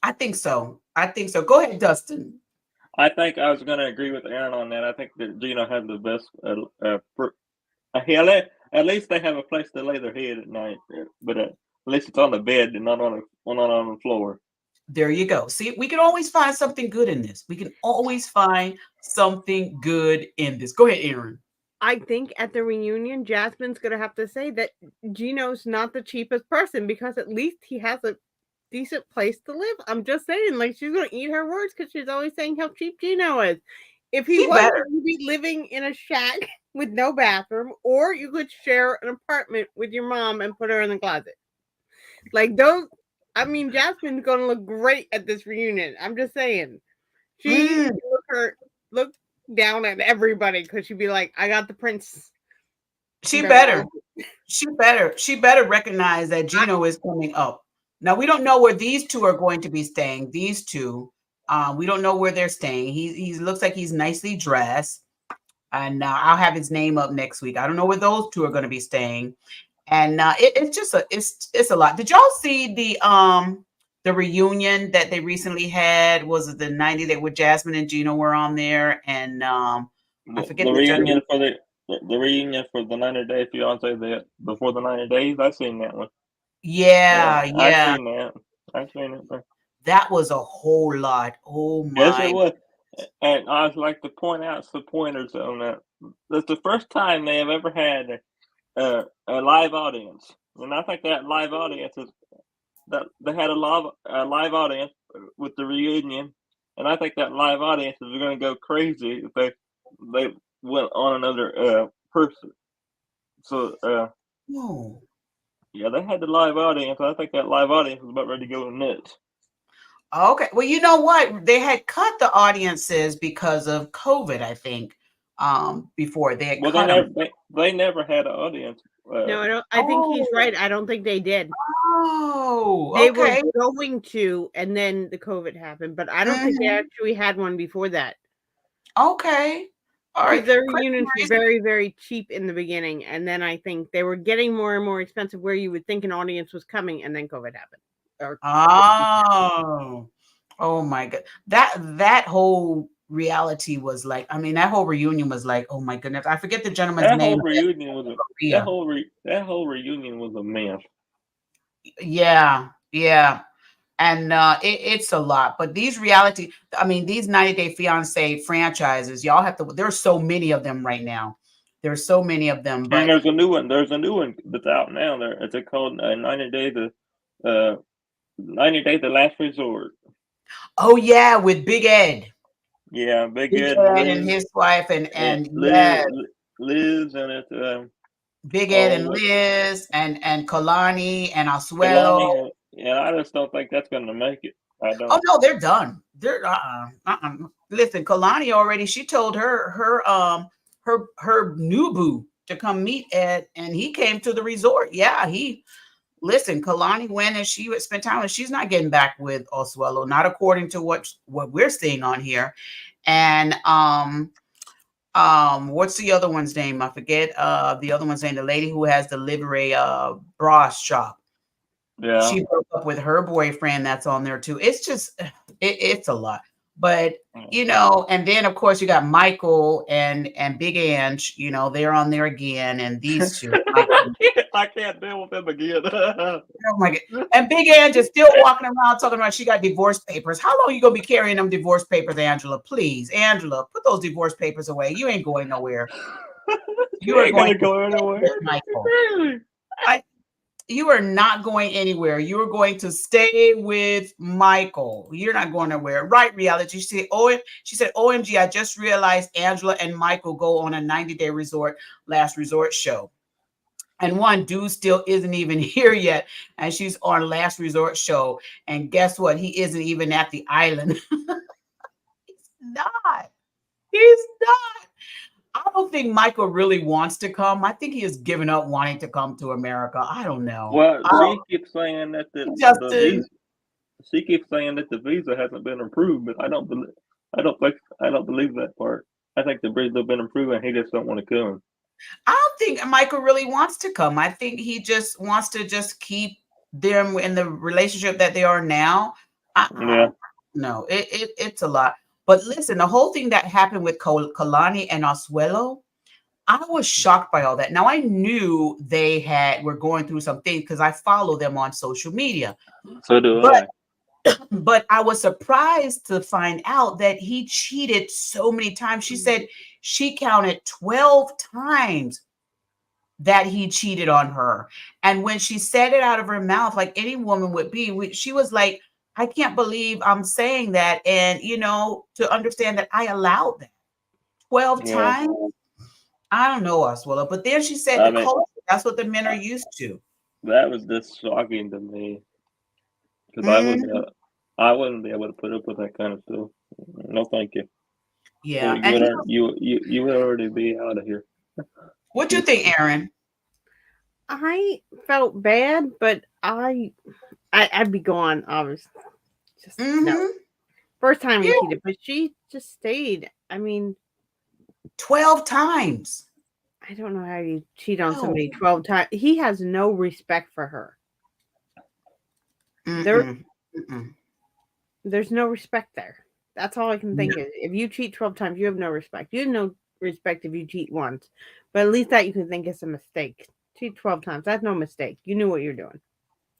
I think so. Go ahead, Dustin. I think I was going to agree with Aaron on that. I think that Gino had the best. at least they have a place to lay their head at night. But at least it's on the bed and not on the floor. There you go. See, we can always find something good in this. We can always find something good in this. Go ahead, Aaron. I think at the reunion, Jasmine's gonna have to say that Gino's not the cheapest person because at least he has a decent place to live. I'm just saying, like she's gonna eat her words because she's always saying how cheap Gino is. If he was, you'd be living in a shack with no bathroom, or you could share an apartment with your mom and put her in the closet. Like those. I mean, Jasmine's gonna look great at this reunion. I'm just saying. She look down at everybody because she'd be like, I got the prince. She better recognize that Gino is coming up. Now we don't know where these two are going to be staying. These two, we don't know where they're staying. He looks like he's nicely dressed, and I'll have his name up next week. I don't know where those two are going to be staying, and it's just it's a lot. Did y'all see the reunion that they recently had? Was it the 90 that with Jasmine and Gino were on there? And I forget the reunion for the reunion for the 90-day fiance before the 90 days. I've seen that one. Yeah. I've seen it. That was a whole lot. Oh my! Yes, it was. And I'd like to point out some pointers on that. That's the first time they have ever had a live audience, and I think that live audience is that they had a live audience with the reunion, and I think that live audience is going to go crazy if they went on another person. So yeah, they had the live audience. I think that live audience was about ready to go nuts. Okay, well, you know what? They had cut the audiences because of COVID, I think. Before they had cut them. They never had an audience. No, I don't. I think he's right. I don't think they did. Oh, they okay. were going to, and then the COVID happened, but I don't think they actually had one before that. Okay. All right. Their reunions were very, very cheap in the beginning, and then I think they were getting more and more expensive where you would think an audience was coming, and then COVID happened. Oh my God. That whole reality was like, I mean, that whole reunion was like, oh my goodness. I forget the gentleman's name. That whole reunion was a mess. Yeah. And it's a lot. But these reality, I mean, these 90-Day Fiance franchises, y'all have to, there's so many of them right now. There's so many of them. But and there's a new one that's out now. It's called 90 Day the 90 Day the Last Resort. Oh yeah, with Big Ed. Yeah, Big Ed and his wife and Liz and it's Big Ed and Liz and Kalani and Asuelo. Yeah, I just don't think that's going to make it. I don't. Oh no, they're done. They're Listen, Kalani already. She told her new boo to come meet Ed, and he came to the resort. Yeah, listen. Kalani went and she would spend time, and she's not getting back with Asuelo, not according to what we're seeing on here. And what's the other one's name? I forget. The other one's name. The lady who has the livery bra shop. Yeah, she broke up with her boyfriend. That's on there too. It's just it's a lot. But you know, and then of course you got Michael and Big Ange. You know, they're on there again, and these two. I can't deal with them again. Oh my God! And Big Ange is still walking around talking about she got divorce papers. How long are you gonna be carrying them divorce papers, Angela? Please, Angela, put those divorce papers away. You ain't going nowhere. You ain't going to go anywhere, Michael. You are not going anywhere. You are going to stay with Michael. You're not going nowhere. Right, reality. She said, OMG, I just realized Angela and Michael go on a 90-day last resort show. And one dude still isn't even here yet. And she's on last resort show. And guess what? He isn't even at the island. He's not. I don't think Michael really wants to come. I think he has given up wanting to come to America. I don't know. Well, she keeps saying that the visa hasn't been approved, but I don't believe that part. I think the visa has been approved, and he just don't want to come. I don't think Michael really wants to come. I think he just wants to just keep them in the relationship that they are now. No, it's a lot. But listen, the whole thing that happened with Kalani and Asuelo, I was shocked by all that. Now I knew they were going through some things because I follow them on social media. So do But I. but I was surprised to find out that he cheated so many times. She said she counted 12 times that he cheated on her. And when she said it out of her mouth, like any woman would be, she was like, I can't believe I'm saying that. And, to understand that I allowed that 12 Yeah. times. I don't know, Oswald. But then she said I the mean, culture, that's what the men are used to. that was just shocking to me because Mhm. I wouldn't be able to put up with that kind of stuff. No, thank you. Yeah. You And would you would already be out of here. what do you think, Aaron? I felt bad, but I'd be gone. Obviously, just no. Mm-hmm. First time he Yeah. cheated, but she just stayed. I mean, 12 times. I don't know how you cheat on Oh. somebody 12 times. He has no respect for her. There, Mm-mm. Mm-mm. there's no respect there. That's all I can think of. If you cheat 12 times, you have no respect. You have no respect if you cheat once. But at least that you can think it's a mistake. Cheat 12 times. That's no mistake. You knew what you're doing.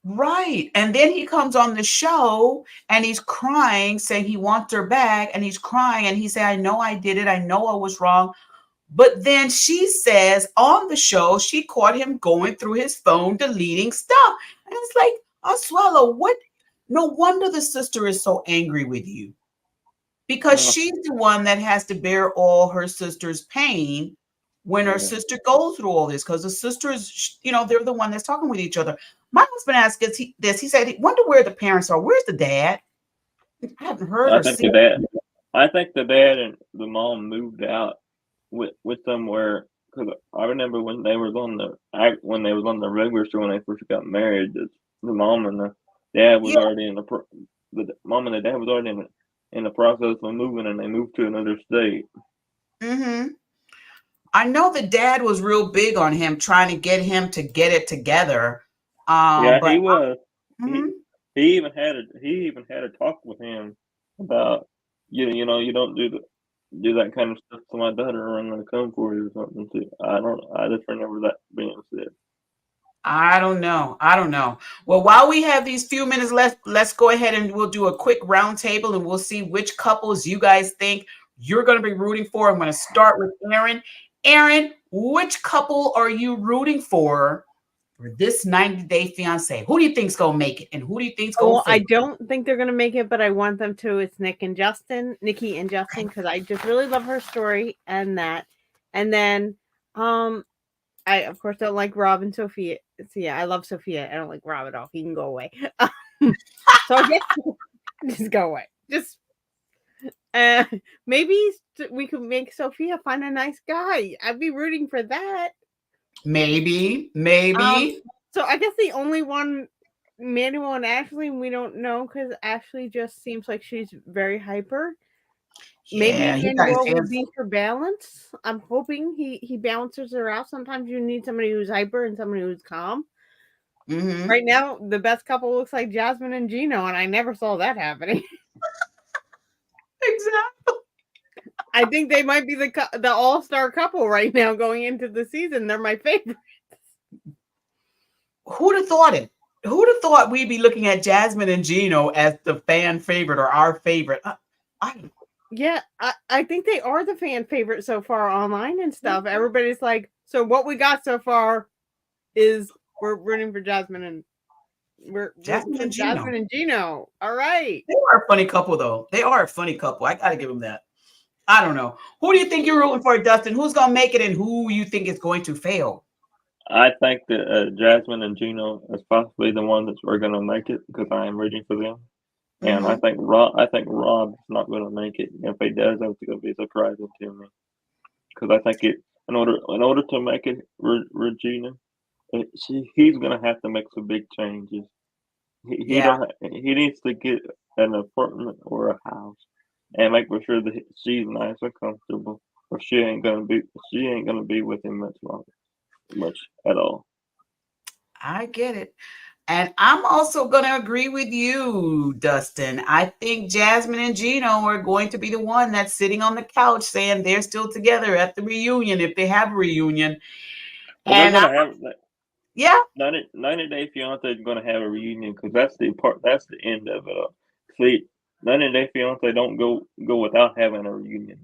Right. And then he comes on the show and he's crying, saying he wants her back. And he's crying and he said, I know I did it. I know I was wrong. But then she says on the show, she caught him going through his phone, deleting stuff. And it's like, Oswaldo, what? No wonder the sister is so angry with you because Yeah. she's the one that has to bear all her sister's pain when her Yeah. sister goes through all this because the sisters, they're the one that's talking with each other. My husband asked us this. He said, he wonder where the parents are. Where's the dad? I haven't heard I or think seen. I think the dad and the mom moved out with them where because I remember when they was on the regular show when they first got married, the mom and the dad was Yeah. already the mom and the dad was already in the process of moving, and they moved to another state. Mm-hmm. I know the dad was real big on him, trying to get him to get it together. Yeah, But he was. mhm. He even had a talk with him about you don't do that kind of stuff to my daughter or I'm gonna come for you or something too. I just remember that being said. I don't know. I don't know. Well, while we have these few minutes left, let's go ahead and we'll do a quick round table and we'll see which couples you guys think you're going to be rooting for. I'm going to start with Aaron. Aaron, which couple are you rooting for this 90-day fiance? Who do you think's going to make it and who do you think's going Well, to I fail? don't think they're going to make it, but I want them to. It's Nikki and Justin, because I just really love her story and that. And then, I of course don't like Rob and Sophia. So yeah, I love Sophia. I don't like Rob at all. He can go away. So I guess just go away. Just maybe we could make Sophia find a nice guy. I'd be rooting for that. Maybe. So I guess the only one, Manuel and Ashley, we don't know because Ashley just seems like she's very hyper. Maybe Yeah, he got his Manuel will hands. be for balance. I'm hoping he balances her out. Sometimes you need somebody who's hyper and somebody who's calm. Mm-hmm. Right now, the best couple looks like Jasmine and Gino, and I never saw that happening. Exactly. I think they might be the all-star couple right now going into the season. They're my favorite. Who'd have thought it? Who'd have thought we'd be looking at Jasmine and Gino as the fan favorite or our favorite? Yeah, I think they are the fan favorite so far online and stuff. Everybody's like, so what we got so far is we're rooting for Jasmine and Jasmine and Gino. Jasmine and Gino. All right. They are a funny couple, though. They are a funny couple. I got to give them that. I don't know. Who do you think you're rooting for, Dustin? Who's going to make it and who you think is going to fail? I think that Jasmine and Gino is possibly the one that are going to make it because I am rooting for them. And I think Rob's not going to make it. If he does, it's going to be surprising to me. Because I think in order to make it, Regina, he's going to have to make some big changes. He needs to get an apartment or a house and make for sure that she's nice and comfortable, or she ain't gonna be with him much at all. I get it. And I'm also going to agree with you, Dustin. I think Jasmine and Gino are going to be the one that's sitting on the couch saying they're still together at the reunion if they have a reunion. Well, they're And gonna have yeah, 90 Day Fiance is gonna have a reunion because that's the part. That's the end of it. See, 90 Day Fiance don't go without having a reunion.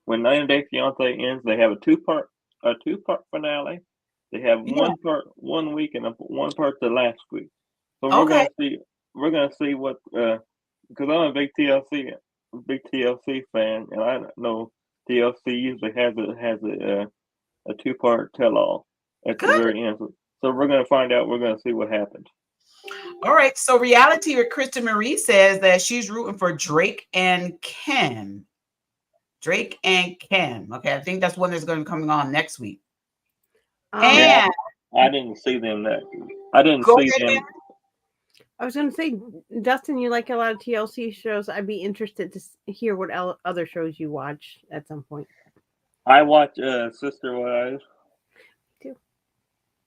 When 90 Day Fiance ends, they have a two part finale. They have yeah, one part 1 week and one part the last week. So okay, we're gonna see what because I'm a big TLC fan, and I know TLC usually has a 2-part tell all at the good. very end. So we're gonna find out. We're gonna see what happens. All right. So reality with Krista Marie says that she's rooting for Drake and Ken. Drake and Ken. Okay, I think that's one that's going to be coming on next week. Yeah, And I didn't see them that. I didn't go see ahead, them. Aaron. I was going to say, Dustin, you like a lot of TLC shows. I'd be interested to hear what other shows you watch at some point. I watch Sister Wives. Me too.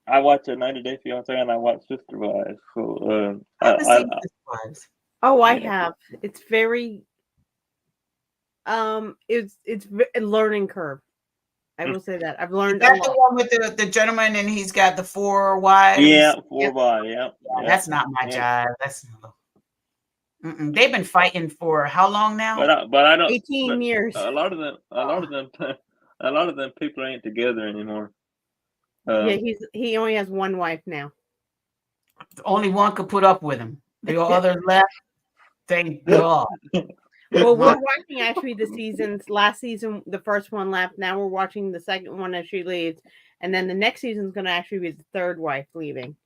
I watch a 90 Day Fiance and I watch Sister Wives. So I haven't seen this wives. Oh, I yeah. have. It's very it's a learning curve. I will say that. I've Is learned a that the lot. one with the gentleman and he's got the 4 wives? Yeah, Yeah, 4 by yeah. that's not my And jive. That's they've been fighting for how long now? but I don't. 18 But years. a lot of them, a lot of them people ain't together anymore. Yeah, he only has one wife now. Only one could put up with him. The others left. Thank God. Well, we're watching actually the seasons. Last season, the first one left. Now we're watching the second one as she leaves. And then the next season is going to actually be the third wife leaving.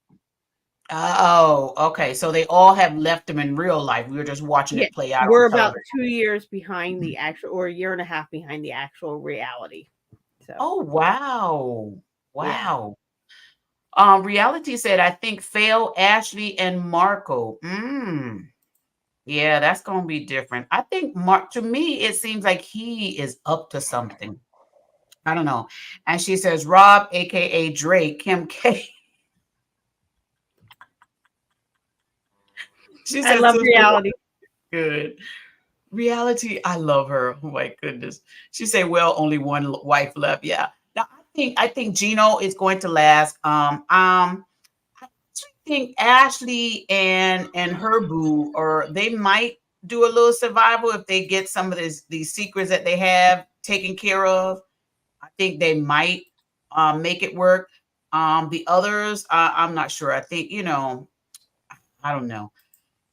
Oh, okay. So they all have left him in real life. We were just watching Yeah, it play out. we're on about television. 2 years behind the actual, or a year and a half behind the actual reality. So, Oh, wow. yeah. Wow. Reality said, I think Fail, Ashley, and Marco. Yeah, that's gonna be different. I think to me, it seems like he is up to something. I don't know. And she says, Rob, aka Drake, Kim K. She I says, love "Sister, reality. good. Reality, I love her. Oh my goodness. She said, well, only one wife left. Yeah. Now I think Gino is going to last. I actually think Ashley and her boo, or they might do a little survival if they get some of these secrets that they have taken care of. I think they might make it work. The others, I'm not sure. I think, I don't know.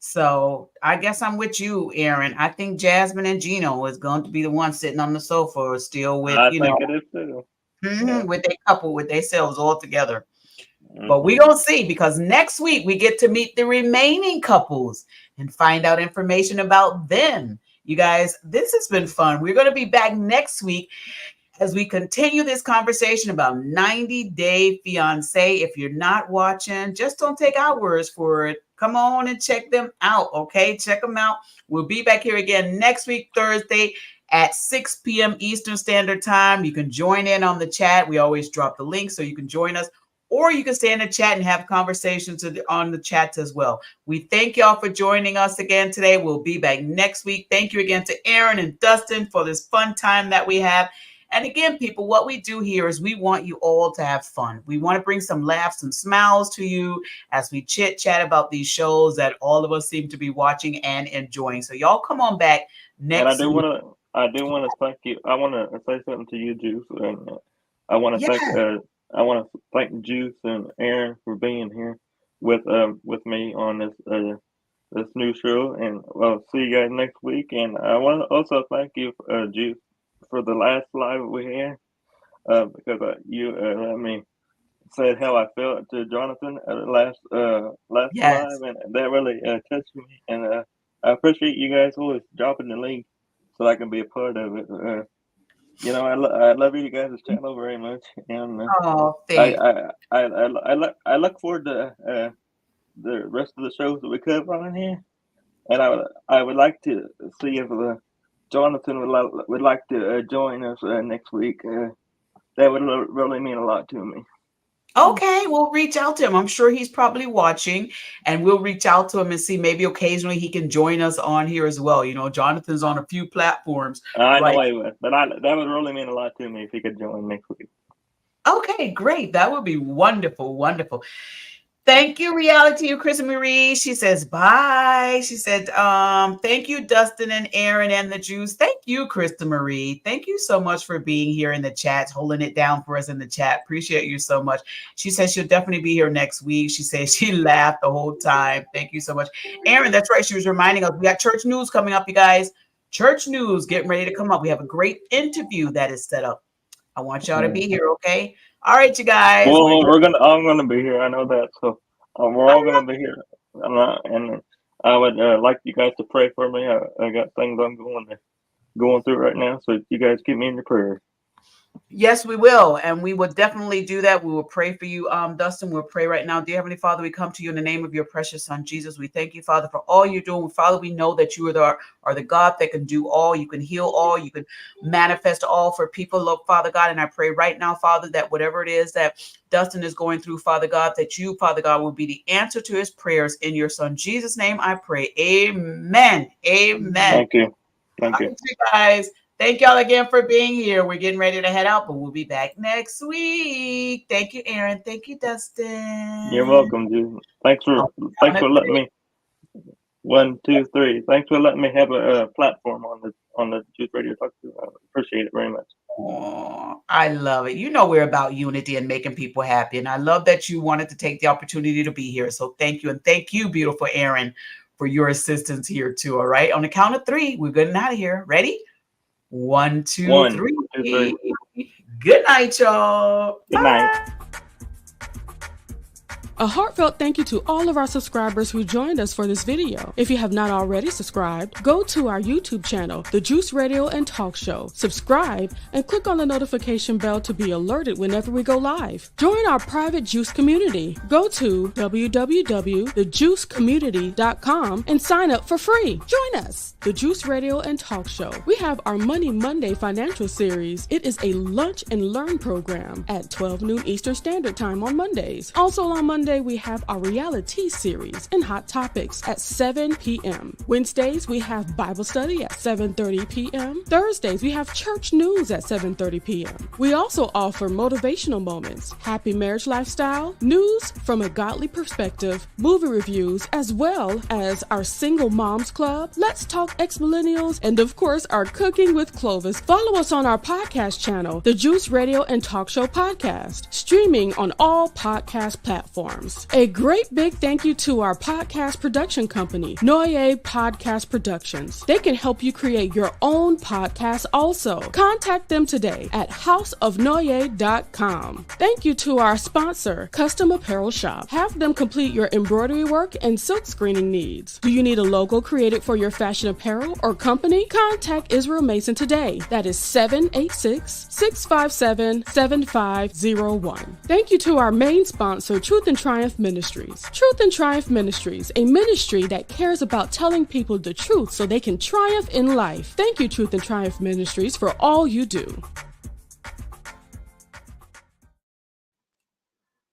So I guess I'm with you, Aaron. I think Jasmine and Gino is going to be the one sitting on the sofa still with, I think it is too. Yeah. with their couple, with themselves all together. But we Mm-hmm. don't see, because next week we get to meet the remaining couples and find out information about them. You guys, this has been fun. We're going to be back next week as we continue this conversation about 90 Day Fiance. If you're not watching, just don't take our words for it. Come on and check them out, okay? Check them out. We'll be back here again next week, Thursday at 6 p.m. Eastern Standard Time. You can join in on the chat. We always drop the link so you can join us, or you can stay in the chat and have conversations on the chats as well. We thank y'all for joining us again today. We'll be back next week. Thank you again to Aaron and Dustin for this fun time that we have. And again, people, what we do here is we want you all to have fun. We want to bring some laughs, some smiles to you as we chit chat about these shows that all of us seem to be watching and enjoying. So y'all come on back And next week. I do want to thank you. I want to say something to you, Juice, and I want to Yeah. thank Juice and Aaron for being here with me on this new show, and I'll see you guys next week. And I want to also thank you, Juice, for the last live we had, because you let me said how I felt to Jonathan at the last Yes. live, and that really touched me. And I appreciate you guys always dropping the link so I can be a part of it. I love you guys' channel very much, and Oh, I, thank I I I look forward to the rest of the shows that we cover on here, and I would like to see if Jonathan would like to join us next week. That would really mean a lot to me. Okay, we'll reach out to him. I'm sure he's probably watching, and we'll reach out to him and see maybe occasionally he can join us on here as well. You know, Jonathan's on a few platforms, I right? know he would, but that would really mean a lot to me if he could join next week. Okay, great. That would be wonderful, wonderful. Thank you, Reality of Chris Marie. She says bye. She said, thank you, Dustin and Aaron and the Juice. Thank you, Krista Marie. Thank you so much for being here in the chat, holding it down for us in the chat. Appreciate you so much. She says she'll definitely be here next week. She says she laughed the whole time. Thank you so much. Aaron, that's right. She was reminding us we got church news coming up, you guys. Church news getting ready to come up. We have a great interview that is set up. I want y'all to be here, okay? All right, you guys. Well, I'm gonna be here. I know that. So we're all gonna be here. And I would like you guys to pray for me. I got things I'm going through right now. So you guys keep me in your prayers. Yes, we will. And we will definitely do that. We will pray for you, Dustin. We'll pray right now. Dear Heavenly Father, we come to you in the name of your precious son, Jesus. We thank you, Father, for all you're doing. Father, we know that you are the God that can do all. You can heal all. You can manifest all for people, Lord, Father God. And I pray right now, Father, that whatever it is that Dustin is going through, Father God, that you, Father God, will be the answer to his prayers. In your son, Jesus' name, I pray. Amen. Amen. Thank you. Thank you. All right, you guys. Thank y'all again for being here. We're getting ready to head out, but we'll be back next week. Thank you, Aaron. Thank you, Dustin. You're welcome, dude. Thanks for letting me. 1, 2, 3. Thanks for letting me have a platform on the Juice Radio Talk Show. I appreciate it very much. Oh, I love it. You know we're about unity and making people happy, and I love that you wanted to take the opportunity to be here. So thank you, and thank you, beautiful Aaron, for your assistance here too. All right, on the count of 3, we're getting out of here. Ready? 1, 2, 3. 1, 2, 3. Good night, y'all. Good night. A heartfelt thank you to all of our subscribers who joined us for this video. If you have not already subscribed, go to our YouTube channel, The Juice Radio and Talk Show. Subscribe and click on the notification bell to be alerted whenever we go live. Join our private Juice community. Go to www.thejuicecommunity.com and sign up for free. Join us, The Juice Radio and Talk Show. We have our Money Monday financial series. It is a lunch and learn program at 12 noon Eastern Standard Time on Mondays. Also on Monday, we have our reality series and hot topics at 7 p.m. Wednesdays, we have Bible study at 7:30 p.m. Thursdays, we have church news at 7:30 p.m. We also offer motivational moments, happy marriage lifestyle, news from a godly perspective, movie reviews, as well as our single moms club, Let's Talk Ex-Millennials, and of course, our Cooking with Clovis. Follow us on our podcast channel, The Juice Radio and Talk Show Podcast, streaming on all podcast platforms. A great big thank you to our podcast production company, Noye Podcast Productions. They can help you create your own podcast also. Contact them today at houseofnoye.com. Thank you to our sponsor, Custom Apparel Shop. Have them complete your embroidery work and silk screening needs. Do you need a logo created for your fashion apparel or company? Contact Israel Mason today. That is 786-657-7501. Thank you to our main sponsor, Truth and Triumph Ministries. Truth and Triumph Ministries, a ministry that cares about telling people the truth so they can triumph in life. Thank you, Truth and Triumph Ministries, for all you do.